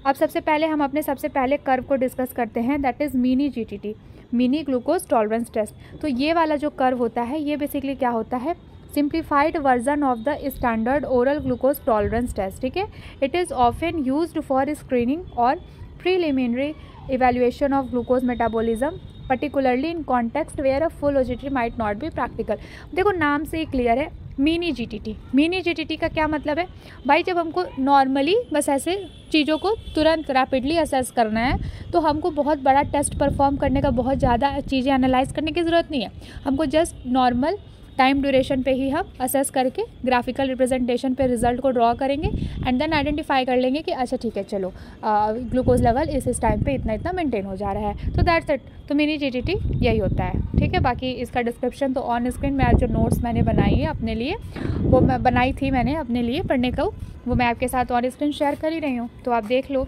अब सबसे पहले हम अपने सबसे पहले कर्व को डिस्कस करते हैं, that is mini GTT, mini glucose tolerance test. तो ये वाला जो कर्व होता है ये बेसिकली क्या होता है, simplified version of the standard oral glucose tolerance test. ठीक है, it is often used for screening और preliminary evaluation of glucose metabolism, particularly in context where a full OGTT might not be practical. देखो नाम से ही clear है, mini GTT। Mini GTT का क्या मतलब है भाई, जब हमको नॉर्मली बस ऐसे चीज़ों को तुरंत रैपिडली असेस करना है तो हमको बहुत बड़ा टेस्ट परफॉर्म करने का, बहुत ज़्यादा चीज़ें एनालाइज करने की ज़रूरत नहीं है। हमको जस्ट नॉर्मल टाइम ड्यूरेशन पे ही हम असेस करके ग्राफिकल रिप्रेजेंटेशन पे रिजल्ट को ड्रॉ करेंगे एंड देन आइडेंटिफाई कर लेंगे कि अच्छा ठीक है चलो ग्लूकोज लेवल इस टाइम पे इतना मेंटेन हो जा रहा है। तो दैट्स इट। तो मिनी GTT यही होता है। ठीक है, बाकी इसका डिस्क्रिप्शन तो ऑन स्क्रीन में जो नोट्स मैंने बनाई है अपने लिए, वो मैं बनाई थी मैंने अपने लिए पढ़ने को, वो मैं आपके साथ ऑन स्क्रीन शेयर कर ही रही हूँ। तो आप देख लो,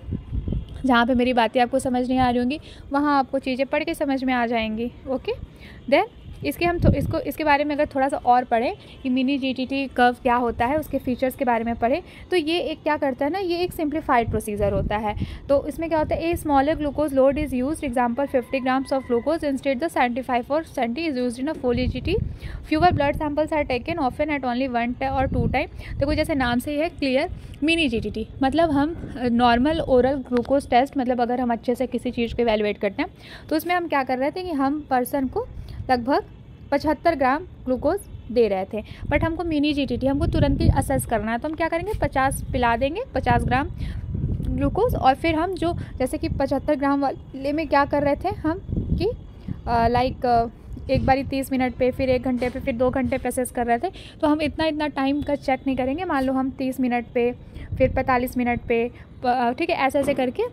जहाँ पे मेरी बातें आपको समझ नहीं आ रही होंगी वहाँ आपको चीज़ें पढ़ के समझ में आ जाएंगी। ओके, देन इसके बारे में अगर थोड़ा सा और पढ़ें कि मिनी जीटीटी कर्व क्या होता है, उसके फीचर्स के बारे में पढ़ें, तो ये एक क्या करता है ना, ये एक सिंप्लीफाइड प्रोसीजर होता है। तो इसमें क्या होता है, a smaller glucose load is used, example 50 grams of glucose instead the 75 और 70 is used in a full GTT. Fewer blood samples are taken often at only 1 और 2 टाइम। देखो जैसे नाम से ही है क्लियर, मिनी जीटीटी मतलब हम नॉर्मल ओरल ग्लूकोज टेस्ट, मतलब अगर हम अच्छे से किसी चीज़ को इवेलुएट करते हैं तो उसमें हम क्या कर रहे थे कि हम पर्सन को लगभग 75 ग्राम ग्लूकोज दे रहे थे, बट हमको मिनी जीटीटी हमको तुरंत ही असेस करना है, तो हम क्या करेंगे 50 पिला देंगे 50 ग्राम ग्लूकोज, और फिर हम जो जैसे कि 75 ग्राम वाले में क्या कर रहे थे हम कि एक बारी 30 मिनट पे, फिर 1 घंटे पे, फिर 2 घंटे पे असेस कर रहे थे। तो हम इतना टाइम का चेक नहीं करेंगे, मान लो हम 30 मिनट पे, फिर 45 मिनट पे, ठीक है, ऐसे करके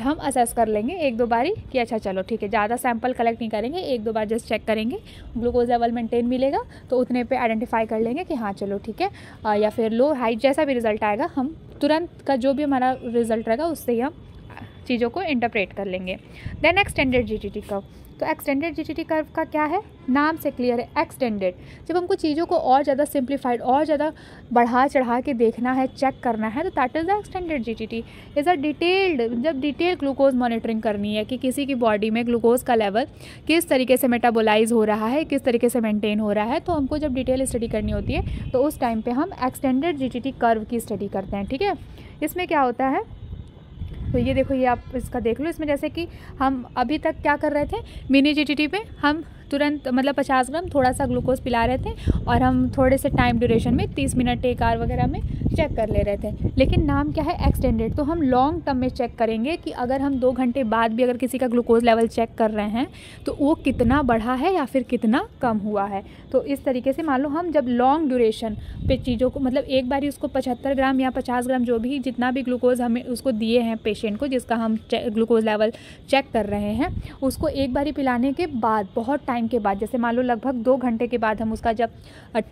हम असेस कर लेंगे 1-2 बारी कि अच्छा चलो ठीक है, ज़्यादा सैंपल कलेक्ट नहीं करेंगे, 1-2 बार जस्ट चेक करेंगे, ग्लूकोज लेवल मेंटेन मिलेगा तो उतने पे आइडेंटिफाई कर लेंगे कि हाँ चलो ठीक है, या फिर लो हाई जैसा भी रिज़ल्ट आएगा हम तुरंत का जो भी हमारा रिज़ल्ट रहेगा उससे ही हम चीज़ों को इंटरप्रेट कर लेंगे। देन एक्सटेंडेड जीटीटी कर्व, तो एक्सटेंडेड जीटीटी कर्व का क्या है, नाम से क्लियर है, एक्सटेंडेड। जब हमको चीज़ों को और ज़्यादा सिंप्लीफाइड और ज़्यादा बढ़ा चढ़ा के देखना है, चेक करना है, तो that is the extended GTT. Is a detailed, जब डिटेल ग्लूकोज मॉनिटरिंग करनी है कि किसी की बॉडी में ग्लूकोज का लेवल किस तरीके से मेटाबोलाइज हो रहा है, किस तरीके से मेंटेन हो रहा है, तो हमको जब डिटेल स्टडी करनी होती है तो उस टाइम पर हम एक्सटेंडेड जीटीटी कर्व की स्टडी करते हैं। ठीक है, इसमें क्या होता है, तो ये देखो, ये आप इसका देख लो, इसमें जैसे कि हम अभी तक क्या कर रहे थे, मिनी जीटीटी पे हम तुरंत मतलब 50 ग्राम थोड़ा सा ग्लूकोज पिला रहे थे और हम थोड़े से टाइम ड्यूरेशन में 30 मिनट 1 आवर वगैरह में चेक कर ले रहे थे। लेकिन नाम क्या है, एक्सटेंडेड, तो हम लॉन्ग टर्म में चेक करेंगे कि अगर हम 2 घंटे बाद भी अगर किसी का ग्लूकोज लेवल चेक कर रहे हैं तो वो कितना बढ़ा है या फिर कितना कम हुआ है। तो इस तरीके से मान लो हम जब लॉन्ग ड्यूरेशन पे चीज़ों को, मतलब एक बार उसको 75 ग्राम या 50 ग्राम जो भी जितना भी ग्लूकोज हमें उसको दिए हैं पेशेंट को, जिसका हम ग्लूकोज लेवल चेक कर रहे हैं, उसको एक बारी पिलाने के बाद बहुत टाइम के बाद, जैसे मान लो लगभग 2 घंटे के बाद हम उसका जब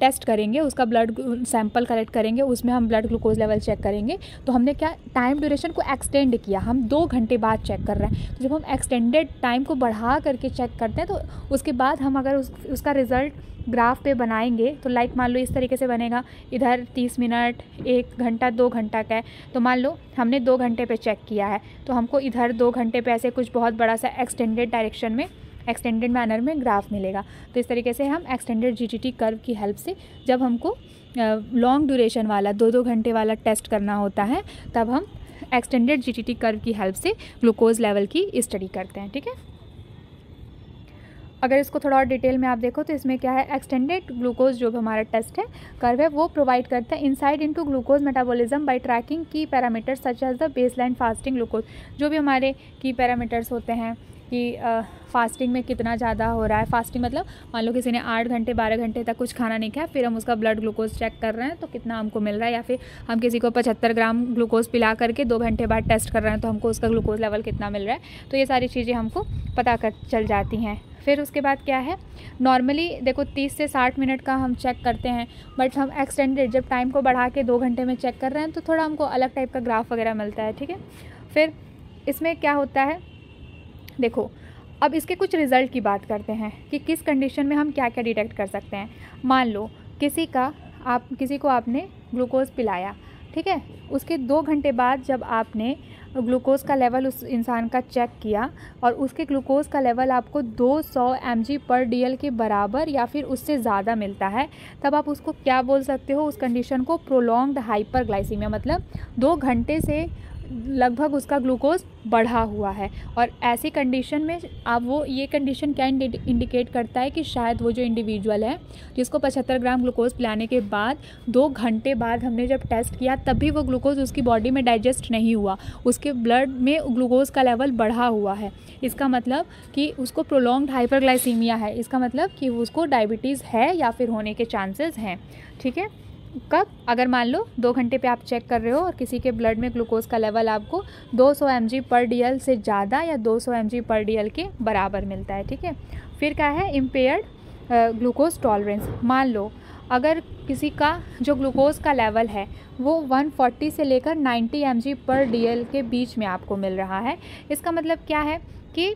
टेस्ट करेंगे, उसका ब्लड सैंपल कलेक्ट करेंगे, उसमें हम ब्लड ग्लूकोज लेवल चेक करेंगे, तो हमने क्या टाइम ड्यूरेशन को एक्सटेंड किया, हम 2 घंटे बाद चेक कर रहे हैं। तो जब हम एक्सटेंडेड टाइम को बढ़ा करके चेक करते हैं तो उसके बाद हम अगर उसका रिज़ल्ट ग्राफ पे बनाएंगे तो लाइक मान लो इस तरीके से बनेगा, इधर 30 मिनट, 1 घंटा, 2 घंटा का है, तो मान लो हमने 2 घंटे पे चेक किया है तो हमको इधर 2 घंटे पे ऐसे कुछ बहुत बड़ा सा एक्सटेंडेड डायरेक्शन में, एक्सटेंडेड मैनर में ग्राफ मिलेगा। तो इस तरीके से हम एक्सटेंडेड जीटीटी कर्व की हेल्प से जब हमको लॉन्ग ड्यूरेशन वाला 2-2 घंटे वाला टेस्ट करना होता है तब हम एक्सटेंडेड जीटीटी कर्व की हेल्प से ग्लूकोज लेवल की स्टडी करते हैं। ठीक है, अगर इसको थोड़ा और डिटेल में आप देखो तो इसमें क्या है, एक्सटेंडेड ग्लूकोज जो भी हमारा टेस्ट है कर्व है वो प्रोवाइड करता है insight into glucose metabolism by tracking key parameters such as the baseline fasting glucose. जो भी हमारे की पैरामीटर्स होते हैं कि फास्टिंग में कितना ज़्यादा हो रहा है, फास्टिंग मतलब मान लो किसी ने 8 घंटे 12 घंटे तक कुछ खाना नहीं खाया, फिर हम उसका ब्लड ग्लूकोज चेक कर रहे हैं तो कितना हमको मिल रहा है, या फिर हम किसी को 75 ग्राम ग्लूकोज पिला करके 2 घंटे बाद टेस्ट कर रहे हैं तो हमको उसका ग्लूकोज लेवल कितना मिल रहा है। तो ये सारी चीज़ें हमको पता कर चल जाती हैं। फिर उसके बाद क्या है, नॉर्मली देखो 30 से 60 मिनट का हम चेक करते हैं, बट हम एक्सटेंडेड जब टाइम को बढ़ा के 2 घंटे में चेक कर रहे हैं तो थोड़ा हमको अलग टाइप का ग्राफ वगैरह मिलता है। ठीक है, फिर इसमें क्या होता है, देखो अब इसके कुछ रिज़ल्ट की बात करते हैं कि किस कंडीशन में हम क्या क्या डिटेक्ट कर सकते हैं। मान लो किसी को आपने ग्लूकोज पिलाया, ठीक है, उसके 2 घंटे बाद जब आपने ग्लूकोज का लेवल उस इंसान का चेक किया और उसके ग्लूकोज का लेवल आपको 200 mg/dl के बराबर या फिर उससे ज़्यादा मिलता है, तब आप उसको क्या बोल सकते हो, उस कंडीशन को प्रोलॉन्ग्ड हाइपरग्लाइसीमिया, मतलब 2 घंटे से लगभग उसका ग्लूकोज बढ़ा हुआ है। और ऐसी कंडीशन में आप वो ये कंडीशन क्या इंडिकेट करता है कि शायद वो जो इंडिविजुअल है जिसको 75 ग्राम ग्लूकोज पिलाने के बाद 2 घंटे बाद हमने जब टेस्ट किया तब भी वो ग्लूकोज उसकी बॉडी में डाइजेस्ट नहीं हुआ, उसके ब्लड में ग्लूकोज का लेवल बढ़ा हुआ है। इसका मतलब कि उसको प्रोलॉन्ग्ड हाइपरग्लाइसीमिया है, इसका मतलब कि उसको डायबिटीज़ है या फिर होने के चांसेस हैं। ठीक है, कब, अगर मान लो 2 घंटे पे आप चेक कर रहे हो और किसी के ब्लड में ग्लूकोज का लेवल आपको 200 mg/dl से ज़्यादा या 200 mg/dl के बराबर मिलता है। ठीक है, फिर क्या है, इम्पेयर्ड ग्लूकोज टॉलरेंस। मान लो अगर किसी का जो ग्लूकोज का लेवल है वो 140 से लेकर 90 mg/dl के बीच में आपको मिल रहा है, इसका मतलब क्या है कि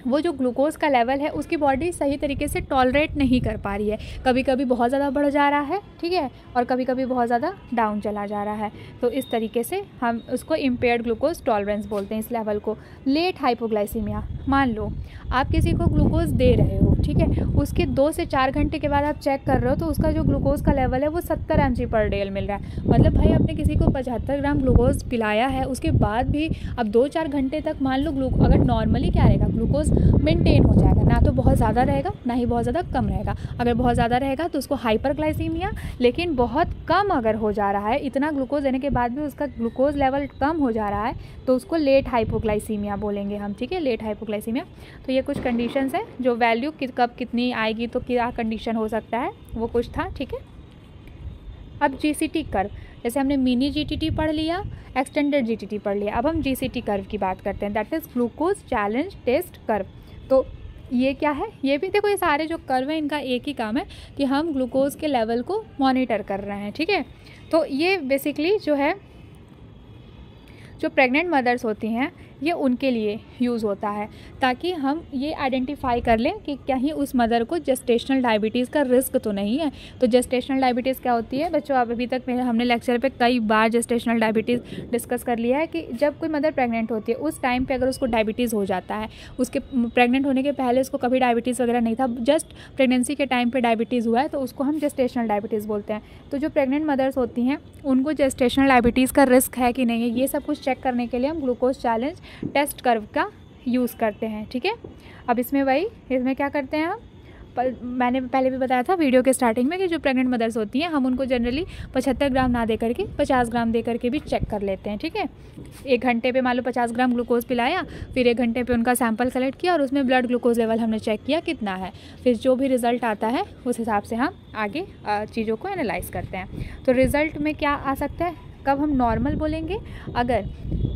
वो जो ग्लूकोज़ का लेवल है उसकी बॉडी सही तरीके से टॉलरेट नहीं कर पा रही है, कभी कभी बहुत ज़्यादा बढ़ जा रहा है, ठीक है, और कभी कभी बहुत ज़्यादा डाउन चला जा रहा है। तो इस तरीके से हम उसको इम्पेयर्ड ग्लूकोज टॉलरेंस बोलते हैं इस लेवल को। लेट हाइपोग्लाइसीमिया, मान लो आप किसी को ग्लूकोज दे रहे हो, ठीक है, उसके 2 से 4 घंटे के बाद आप चेक कर रहे हो तो उसका जो ग्लूकोज का लेवल है वो 70 mg/dl मिल रहा है। मतलब भाई आपने किसी को 75 ग्राम ग्लूकोज पिलाया है, उसके बाद भी अब 2-4 घंटे तक मान लो अगर नॉर्मली क्या रहेगा, ग्लूकोज मेंटेन हो जाएगा, ना तो बहुत ज़्यादा रहेगा ना ही बहुत ज़्यादा कम रहेगा। अगर बहुत ज़्यादा रहेगा तो उसको हाइपरग्लाइसीमिया, लेकिन बहुत कम अगर हो जा रहा है, इतना ग्लूकोज देने के बाद भी उसका ग्लूकोज लेवल कम हो जा रहा है तो उसको लेट हाइपोग्लाइसीमिया बोलेंगे हम, ठीक है, लेट हाइपोग्लाइसीमिया। तो ये कुछ कंडीशंस है जो वैल्यू कब कितनी आएगी तो क्या कंडीशन हो सकता है वो कुछ था, ठीक है। अब जीसीटी कर्व, जैसे हमने मिनी जीटीटी पढ़ लिया, एक्सटेंडेड जीटीटी पढ़ लिया, अब हम जीसीटी कर्व की बात करते हैं, that is glucose challenge test curve. तो ये क्या है, ये भी देखो, ये सारे जो कर्व हैं इनका एक ही काम है कि हम ग्लूकोज के लेवल को मॉनिटर कर रहे हैं, ठीक है। तो ये बेसिकली जो है, जो प्रेग्नेंट मदर्स होती हैं ये उनके लिए यूज़ होता है, ताकि हम ये आइडेंटिफाई कर लें कि कहीं उस मदर को जेस्टेशनल डायबिटीज़ का रिस्क तो नहीं है। तो जेस्टेशनल डायबिटीज़ क्या होती है बच्चों, आप अभी तक हमने लेक्चर पे कई बार जेस्टेशनल डायबिटीज़ डिस्कस कर लिया है कि जब कोई मदर प्रेग्नेंट होती है उस टाइम पे अगर उसको डायबिटीज़ हो जाता है, उसके प्रेग्नेंट होने के पहले उसको कभी डायबिटीज़ वगैरह नहीं था, जस्ट प्रेगनेंसी के टाइम पर डायबिटीज़ हुआ है, तो उसको हम जेस्टेशनल डायबिटीज़ बोलते हैं। तो जो प्रेग्नेंट मदर्स होती हैं उनको जेस्टेशनल डायबिटीज़ का रिस्क है कि नहीं है, ये सब कुछ चेक करने के लिए हम ग्लूकोज चैलेंज टेस्ट कर्व का यूज़ करते हैं, ठीक है। अब इसमें क्या करते हैं हम, मैंने पहले भी बताया था वीडियो के स्टार्टिंग में कि जो प्रेग्नेंट मदर्स होती हैं हम उनको जनरली 75 ग्राम ना दे करके 50 ग्राम दे करके भी चेक कर लेते हैं, ठीक है। 1 घंटे पे मान लो 50 ग्राम ग्लूकोज पिलाया, फिर 1 घंटे पे उनका सैंपल कलेक्ट किया और उसमें ब्लड ग्लूकोज लेवल हमने चेक किया कितना है, फिर जो भी रिज़ल्ट आता है उस हिसाब से हम आगे चीज़ों को एनालाइज करते हैं। तो रिज़ल्ट में क्या आ सकता है, कब हम नॉर्मल बोलेंगे, अगर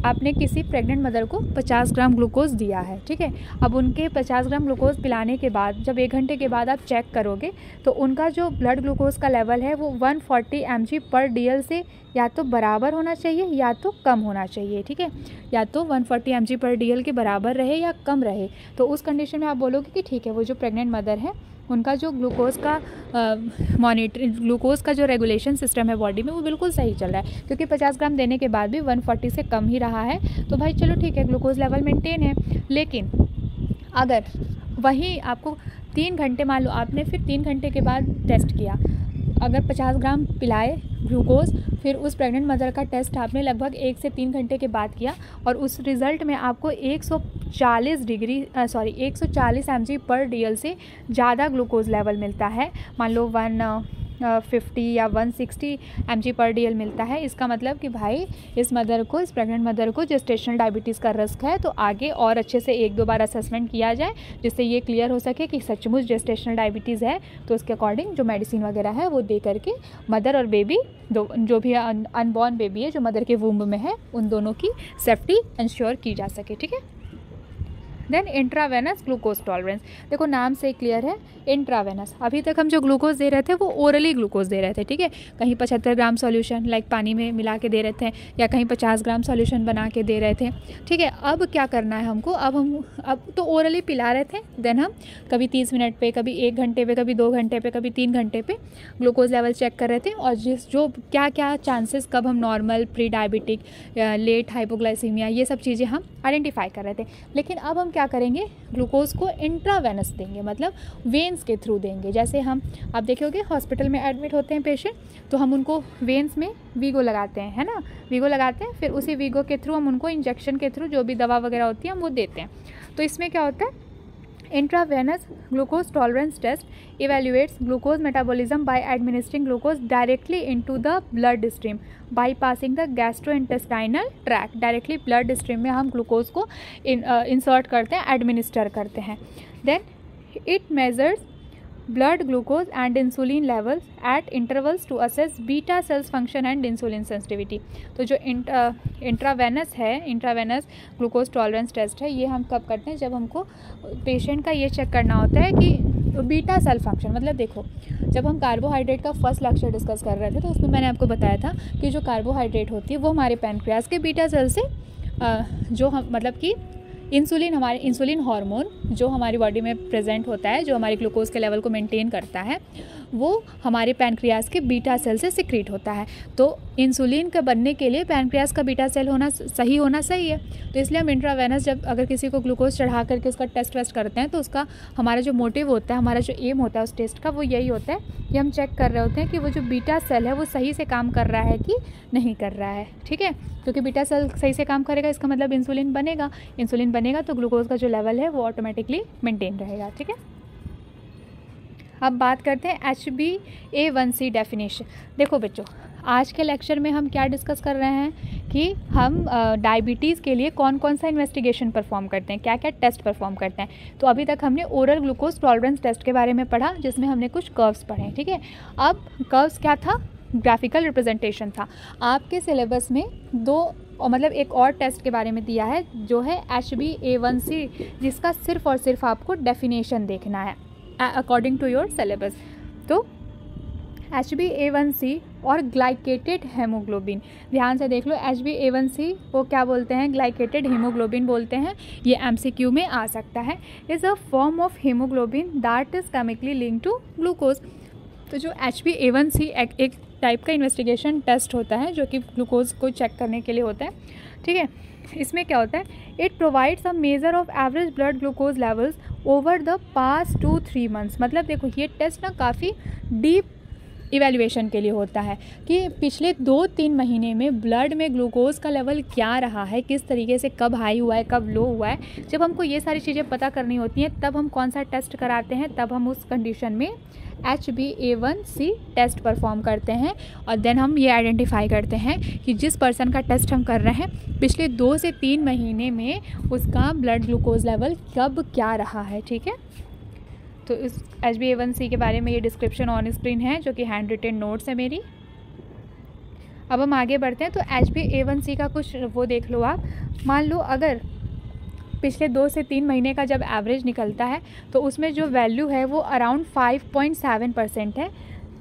आपने किसी प्रेग्नेंट मदर को 50 ग्राम ग्लूकोज दिया है, ठीक है, अब उनके 50 ग्राम ग्लूकोज पिलाने के बाद जब 1 घंटे के बाद आप चेक करोगे तो उनका जो ब्लड ग्लूकोज का लेवल है वो 140 mg/dl से या तो बराबर होना चाहिए या तो कम होना चाहिए, ठीक है, या तो 140 mg/dl के बराबर रहे या कम रहे। तो उस कंडीशन में आप बोलोगे कि ठीक है, वो जो प्रेग्नेंट मदर है उनका जो ग्लूकोज का ग्लूकोज का जो रेगुलेशन सिस्टम है बॉडी में वो बिल्कुल सही चल रहा है, क्योंकि 50 ग्राम देने के बाद भी 140 से कम ही रहा है, तो भाई चलो ठीक है, ग्लूकोज लेवल मेंटेन है। लेकिन अगर वहीं आपको 3 घंटे, मान लो आपने फिर 3 घंटे के बाद टेस्ट किया, अगर 50 ग्राम पिलाए ग्लूकोज, फिर उस प्रेग्नेंट मदर का टेस्ट आपने लगभग 1 से 3 घंटे के बाद किया और उस रिज़ल्ट में आपको 140 mg/dl से ज़्यादा ग्लूकोज लेवल मिलता है, मान लो 150 या 160 mg/dl मिलता है, इसका मतलब कि भाई इस प्रेग्नेंट मदर को जेस्टेशनल डायबिटीज़ का रिस्क है, तो आगे और अच्छे से 1-2 बार असेसमेंट किया जाए जिससे ये क्लियर हो सके कि सचमुच जेस्टेशनल डायबिटीज़ है, तो उसके अकॉर्डिंग जो मेडिसिन वगैरह है वो दे करके मदर और बेबी जो भी अनबॉर्न बेबी है जो मदर के वूम्ब में है उन दोनों की सेफ्टी इंश्योर की जा सके, ठीक है। देन इंट्रावेनस ग्लूकोज टॉलरेंस, देखो नाम से क्लियर है, इंट्रावेनस। अभी तक हम जो ग्लूकोज दे रहे थे वो ओरली ग्लूकोज दे रहे थे, ठीक है, कहीं 75 ग्राम सॉल्यूशन लाइक पानी में मिला के दे रहे थे या कहीं 50 ग्राम सॉल्यूशन बना के दे रहे थे, ठीक है। अब क्या करना है हमको, अब तो ओरली पिला रहे थे, देन हम कभी 30 मिनट पे, कभी 1 घंटे पे, कभी 2 घंटे पे, कभी 3 घंटे पे ग्लूकोज लेवल चेक कर रहे थे और जो क्या चांसेस कब हम normal, pre diabetic, late hypoglycaemia, ये सब चीज़ें हम आइडेंटिफाई कर रहे थे। लेकिन अब हम क्या करेंगे, ग्लूकोज को इंट्रावेनस देंगे, मतलब वेन्स के थ्रू देंगे। जैसे आप देखोगे हॉस्पिटल में एडमिट होते हैं पेशेंट, तो हम उनको वेन्स में वीगो लगाते हैं, है ना, वीगो लगाते हैं, फिर उसी वीगो के थ्रू हम उनको इंजेक्शन के थ्रू जो भी दवा वगैरह होती है हम वो देते हैं। तो इसमें क्या होता है, intravenous glucose tolerance test evaluates glucose metabolism by administering glucose directly into the blood stream bypassing the gastrointestinal tract. Directly blood stream में हम ग्लूकोज को इंसर्ट करते हैं, एडमिनिस्टर करते हैं। Then it measures blood glucose and insulin levels at intervals to assess beta cells function and insulin sensitivity। तो जो intravenous है, इंट्रावेनस ग्लूकोज टॉलरेंस टेस्ट है, ये हम कब करते हैं, जब हमको पेशेंट का ये चेक करना होता है कि बीटा सेल फंक्शन, मतलब देखो जब हम कार्बोहाइड्रेट का फर्स्ट लेक्चर डिस्कस कर रहे थे तो उसमें मैंने आपको बताया था कि जो कार्बोहाइड्रेट होती है वो हमारे पैनक्रियाज के बीटा सेल से जो हम मतलब कि इंसुलिन हमारे इंसुलिन हार्मोन जो हमारी बॉडी में प्रेजेंट होता है, जो हमारे ग्लूकोज के लेवल को मेंटेन करता है, वो हमारे पैनक्रियाज के बीटा सेल से सिक्रीट होता है। तो इंसुलिन का बनने के लिए पैनक्रियाज का बीटा सेल होना सही है। तो इसलिए हम इंट्रावेनस जब अगर किसी को ग्लूकोज चढ़ा करके उसका टेस्ट वेस्ट करते हैं तो उसका हमारा जो मोटिव होता है, हमारा जो एम होता है उस टेस्ट का, वो यही होता है कि हम चेक कर रहे होते हैं कि वो जो बीटा सेल है वो सही से काम कर रहा है कि नहीं कर रहा है। ठीक है, क्योंकि बीटा सेल सही से काम करेगा इसका मतलब इंसुलिन बनेगा तो ग्लूकोज का जो लेवल है वो ऑटोमेटिकली मेंटेन रहेगा। ठीक है, अब बात करते हैं HbA1c डेफिनेशन। देखो बच्चों, आज के लेक्चर में हम क्या डिस्कस कर रहे हैं कि हम डायबिटीज़ के लिए कौन कौन सा इन्वेस्टिगेशन परफॉर्म करते हैं, क्या क्या टेस्ट परफॉर्म करते हैं। तो अभी तक हमने ओरल ग्लूकोज टॉलरेंस टेस्ट के बारे में पढ़ा, जिसमें हमने कुछ कर्व्स पढ़े। ठीक है, अब कर्व्स क्या था, ग्राफिकल रिप्रेजेंटेशन था। आपके सिलेबस में मतलब एक और टेस्ट के बारे में दिया है जो है HbA1c, जिसका सिर्फ और सिर्फ आपको डेफिनेशन देखना है अकॉर्डिंग टू योर सिलेबस। तो HbA1c और ग्लाइकेटेड हेमोग्लोबिन, ध्यान से देख लो, HbA1c वो क्या बोलते हैं, ग्लाइकेटेड हेमोग्लोबिन बोलते हैं। ये MCQ में आ सकता है। Is a form of haemoglobin that is chemically linked to glucose. तो जो HbA1c एक टाइप का इन्वेस्टिगेशन टेस्ट होता है जो कि ग्लूकोज को चेक करने के लिए होता है। ठीक है, इसमें क्या होता है, it provides a measure of average blood glucose levels over the past 2-3 months. मतलब देखो, ये टेस्ट ना काफ़ी डीप इवैल्यूएशन के लिए होता है कि पिछले 2-3 महीने में ब्लड में ग्लूकोज का लेवल क्या रहा है, किस तरीके से, कब हाई हुआ है, कब लो हुआ है। जब हमको ये सारी चीज़ें पता करनी होती हैं तब हम कौन सा टेस्ट कराते हैं, तब हम उस कंडीशन में HbA1c टेस्ट परफॉर्म करते हैं। और देन हम ये आइडेंटिफाई करते हैं कि जिस पर्सन का टेस्ट हम कर रहे हैं पिछले 2 से 3 महीने में उसका ब्लड ग्लूकोज लेवल कब क्या रहा है। ठीक है, तो इस HbA1c के बारे में ये डिस्क्रिप्शन ऑन स्क्रीन है जो कि हैंड रिटन नोट्स है मेरी। अब हम आगे बढ़ते हैं। तो HbA1c का कुछ वो देख लो आप। मान लो अगर पिछले 2 से 3 महीने का जब एवरेज निकलता है तो उसमें जो वैल्यू है वो अराउंड 5.7% है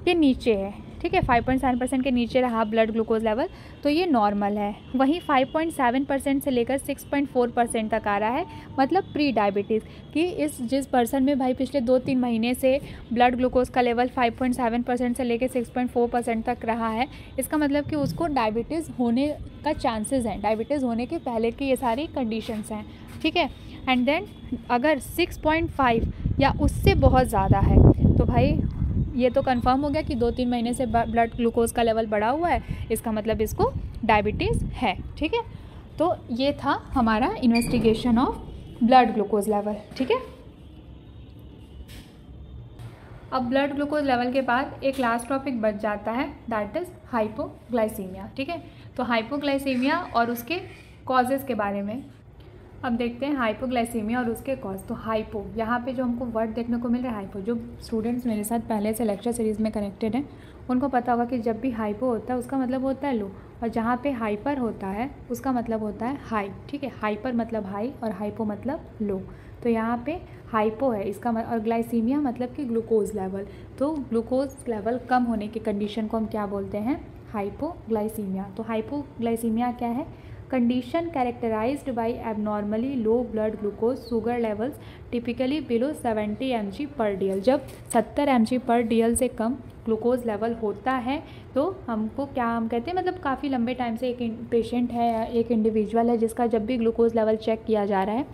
के नीचे है। ठीक है, 5.7% के नीचे रहा ब्लड ग्लूकोज लेवल तो ये नॉर्मल है। वहीं 5.7% से लेकर 6.4% तक आ रहा है, मतलब प्री डायबिटीज़, कि जिस पर्सन में भाई पिछले 2-3 महीने से ब्लड ग्लूकोज का लेवल 5.7% से लेकर 6.4% तक रहा है, इसका मतलब कि उसको डायबिटीज़ होने का चांसेस हैं, डायबिटीज़ होने के पहले की ये सारी कंडीशंस हैं। ठीक है, एंड देन अगर 6.5 या उससे बहुत ज़्यादा है तो भाई ये तो कंफर्म हो गया कि 2-3 महीने से ब्लड ग्लूकोज का लेवल बढ़ा हुआ है, इसका मतलब इसको डायबिटीज़ है। ठीक है, तो ये था हमारा investigation of blood glucose level. ठीक है, अब ब्लड ग्लूकोज लेवल के बाद एक लास्ट टॉपिक बच जाता है, दैट इज़ हाइपोग्लाइसीमिया। ठीक है, तो हाइपोग्लाइसीमिया और उसके कॉजेज़ के बारे में अब देखते हैं, हाइपोग्लाइसीमिया और उसके कॉज। तो हाइपो, यहाँ पे जो हमको वर्ड देखने को मिल रहा है हाइपो, जो स्टूडेंट्स मेरे साथ पहले से लेक्चर सीरीज़ में कनेक्टेड हैं उनको पता होगा कि जब भी हाइपो होता है उसका मतलब होता है लो, और जहाँ पे हाइपर होता है उसका मतलब होता है हाई। ठीक है, हाइपर मतलब हाई और हाइपो मतलब लो। तो यहाँ पे हाइपो है इसका और ग्लाइसीमिया मतलब कि ग्लूकोज लेवल। तो ग्लूकोज लेवल कम होने की कंडीशन को हम क्या बोलते हैं, हाइपोग्लाइसीमिया। तो हाइपोग्लाइसीमिया क्या है, condition characterised by abnormally low blood glucose sugar levels typically below 70 mg/dl। जब 70 mg/dl से कम ग्लूकोज लेवल होता है तो हमको क्या हम कहते हैं, मतलब काफ़ी लंबे टाइम से एक पेशेंट है या एक इंडिविजुअल है जिसका जब भी ग्लूकोज लेवल चेक किया जा रहा है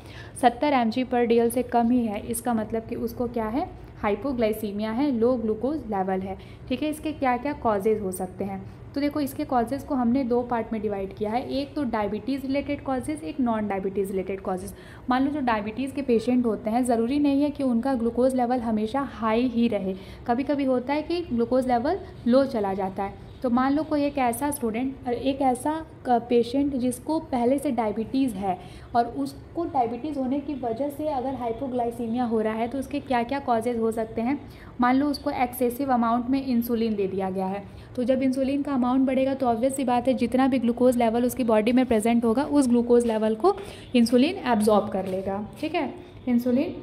70 mg/dl से कम ही है, इसका मतलब कि उसको क्या है, हाइपोग्लाइसीमिया है, लो ग्लूकोज लेवल है। ठीक है, इसके क्या क्या कॉजेज़ हो सकते हैं। तो देखो, इसके कॉजेज़ को हमने 2 पार्ट में डिवाइड किया है, एक तो डायबिटीज़ रिलेटेड कॉजेज़, एक नॉन डायबिटीज़ रिलेटेड कॉजेज़। मान लो जो डायबिटीज़ के पेशेंट होते हैं ज़रूरी नहीं है कि उनका ग्लूकोज लेवल हमेशा हाई ही रहे, कभी कभी होता है कि ग्लूकोज लेवल लो चला जाता है। तो मान लो कोई एक ऐसा स्टूडेंट, एक ऐसा पेशेंट जिसको पहले से डायबिटीज़ है और उसको डायबिटीज़ होने की वजह से अगर हाइपोग्लाइसीमिया हो रहा है तो उसके क्या क्या कॉजेज़ हो सकते हैं। मान लो उसको एक्सेसिव अमाउंट में इंसुलिन दे दिया गया है, तो जब इंसुलिन का अमाउंट बढ़ेगा तो ऑब्वियस सी बात है जितना भी ग्लूकोज लेवल उसकी बॉडी में प्रेजेंट होगा उस ग्लूकोज लेवल को इंसुलिन एब्जॉर्ब कर लेगा। ठीक है, इंसुलिन,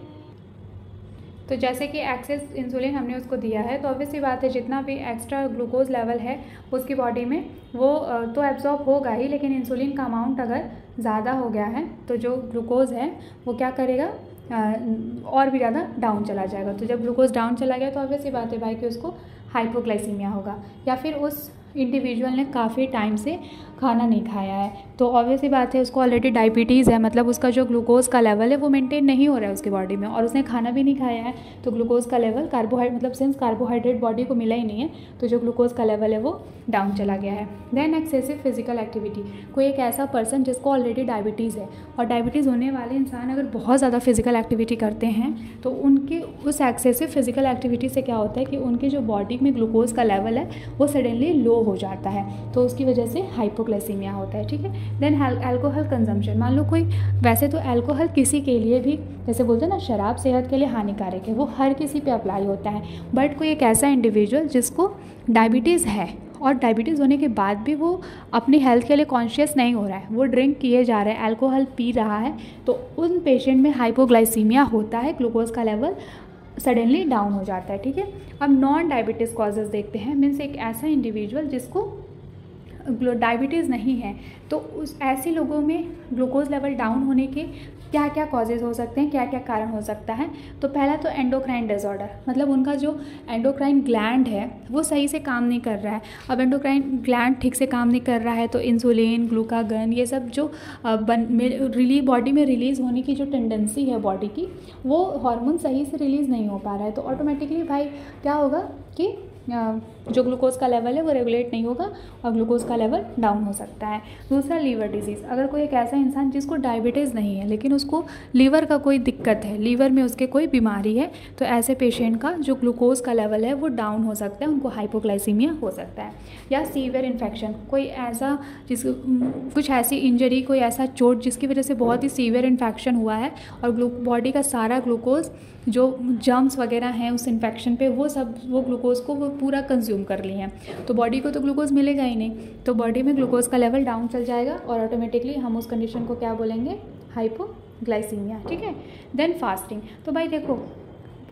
तो जैसे कि एक्सेस इंसुलिन हमने उसको दिया है तो ऑब्वियस सी बात है जितना भी एक्स्ट्रा ग्लूकोज लेवल है उसकी बॉडी में वो तो एब्जॉर्ब होगा ही, लेकिन इंसुलिन का अमाउंट अगर ज़्यादा हो गया है तो जो ग्लूकोज़ है वो क्या करेगा, और भी ज़्यादा डाउन चला जाएगा। तो जब ग्लूकोज डाउन चला गया तो ऑब्वियस सी बात है भाई कि उसको हाइपोग्लाइसीमिया होगा, या फिर उस इंडिविजुअल ने काफ़ी टाइम से खाना नहीं खाया है तो ऑब्वियस ही बात है उसको ऑलरेडी डायबिटीज़ है, मतलब उसका जो ग्लूकोज का लेवल है वो मेंटेन नहीं हो रहा है उसकी बॉडी में, और उसने खाना भी नहीं खाया है तो ग्लूकोज का लेवल मतलब सिंस कार्बोहाइड्रेट बॉडी को मिला ही नहीं है तो जो ग्लूकोज का लेवल है वो डाउन चला गया है। देन एक्सेसिव फिजिकल एक्टिविटी, कोई एक ऐसा पर्सन जिसको ऑलरेडी डायबिटीज़ है और डायबिटीज़ होने वाले इंसान अगर बहुत ज़्यादा फिजिकल एक्टिविटी करते हैं तो उनके उस एक्सेसिव फिजिकल एक्टिविटी से क्या होता है कि उनकी जो बॉडी में ग्लूकोज का लेवल है वो सडनली लो हो जाता है, तो उसकी वजह से हाइपोग्लाइसीमिया होता है। ठीक है। देन अल्कोहल कंजम्पशन, मान लो कोई, वैसे तो अल्कोहल किसी के लिए भी, जैसे बोलते हैं ना शराब सेहत के लिए हानिकारक है, वो हर किसी पे अप्लाई होता है, बट कोई एक ऐसा इंडिविजुअल जिसको डायबिटीज़ है और डायबिटीज़ होने के बाद भी वो अपनी हेल्थ के लिए कॉन्शियस नहीं हो रहा है, वो ड्रिंक किए जा रहा है, अल्कोहल पी रहा है, तो उन पेशेंट में हाइपोग्लाइसीमिया होता है, ग्लूकोज का लेवल सडनली डाउन हो जाता है। ठीक है। अब नॉन डायबिटीज़ कॉजेज़ देखते हैं, मीन्स एक ऐसा इंडिविजुअल जिसको डायबिटीज़ नहीं है तो उस ऐसे लोगों में ग्लूकोज लेवल डाउन होने के क्या क्या कॉजेज़ हो सकते हैं, क्या क्या कारण हो सकता है। तो पहला तो एंडोक्राइन डिसऑर्डर, मतलब उनका जो एंडोक्राइन ग्लैंड है वो सही से काम नहीं कर रहा है। अब एंडोक्राइन ग्लैंड ठीक से काम नहीं कर रहा है तो इंसुलिन, ग्लूकागन, ये सब जो बॉडी में रिलीज़ होने की जो टेंडेंसी है बॉडी की, वो हार्मोन सही से रिलीज़ नहीं हो पा रहा है, तो ऑटोमेटिकली भाई क्या होगा कि जो ग्लूकोज का लेवल है वो रेगुलेट नहीं होगा और ग्लूकोज का लेवल डाउन हो सकता है। दूसरा लीवर डिजीज़, अगर कोई एक ऐसा इंसान जिसको डायबिटीज़ नहीं है लेकिन उसको लीवर का कोई दिक्कत है, लीवर में उसके कोई बीमारी है, तो ऐसे पेशेंट का जो ग्लूकोज का लेवल है वो डाउन हो सकता है, उनको हाइपोग्लाइसीमिया हो सकता है। या सीवियर इन्फेक्शन, कोई ऐसा कुछ ऐसी इंजरी, कोई ऐसा चोट जिसकी वजह से बहुत ही सीवियर इन्फेक्शन हुआ है और बॉडी का सारा ग्लूकोज जो जर्म्स वगैरह हैं उस इन्फेक्शन पे वो ग्लूकोज को वो पूरा कंज्यूम कर लिए हैं, तो बॉडी को तो ग्लूकोज मिलेगा ही नहीं, तो बॉडी में ग्लूकोज का लेवल डाउन चल जाएगा और ऑटोमेटिकली हम उस कंडीशन को क्या बोलेंगे, हाइपोग्लाइसीमिया। ठीक है। देन फास्टिंग, तो भाई देखो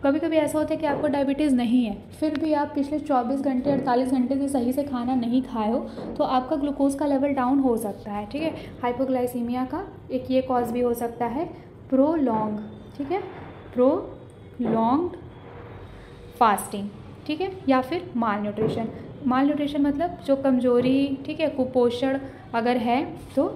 कभी कभी ऐसा होता है कि आपको डायबिटीज़ नहीं है फिर भी आप पिछले 24 घंटे 48 घंटे से सही से खाना नहीं खाए हो तो आपका ग्लूकोज का लेवल डाउन हो सकता है। ठीक है। हाइपोग्लाइसीमिया का एक ये कॉज भी हो सकता है प्रोलॉन्ग, ठीक है, प्रोलॉन्ग्ड फास्टिंग, ठीक है, या फिर माल न्यूट्रिशन मतलब जो कमज़ोरी, ठीक है, कुपोषण अगर है तो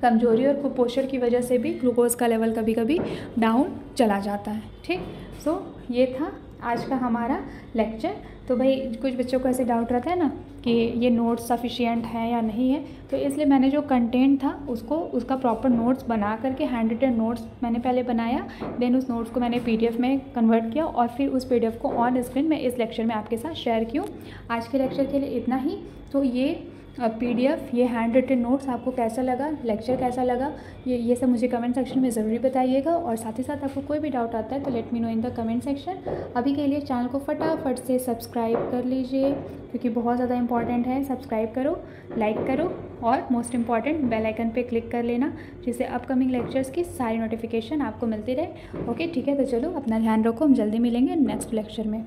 कमज़ोरी और कुपोषण की वजह से भी ग्लूकोज का लेवल कभी कभी डाउन चला जाता है। ठीक। सो ये था आज का हमारा लेक्चर। तो भाई कुछ बच्चों को ऐसे डाउट रहता है ना कि ये नोट्स सफिशिएंट है या नहीं है, तो इसलिए मैंने जो कंटेंट था उसका प्रॉपर नोट्स बना करके हैंड रिटन नोट्स मैंने पहले बनाया, देन उस नोट्स को मैंने PDF में कन्वर्ट किया और फिर उस PDF को ऑन स्क्रीन मैं इस लेक्चर में आपके साथ शेयर की हूँ। आज के लेक्चर के लिए इतना ही। तो ये PDF, ये हैंड रिटन नोट्स आपको कैसा लगा, लेक्चर कैसा लगा, ये सब मुझे कमेंट सेक्शन में ज़रूरी बताइएगा, और साथ ही साथ आपको कोई भी डाउट आता है तो let me know in the comment section. अभी के लिए चैनल को फटाफट से सब्सक्राइब कर लीजिए क्योंकि बहुत ज़्यादा इंपॉर्टेंट है। सब्सक्राइब करो, लाइक करो और मोस्ट इंपॉर्टेंट बेल आइकन पे क्लिक कर लेना जिससे अपकमिंग लेक्चर्स की सारी नोटिफिकेशन आपको मिलती रहे। ओके, ठीक है, तो चलो अपना ध्यान रखो, हम जल्दी मिलेंगे नेक्स्ट लेक्चर में।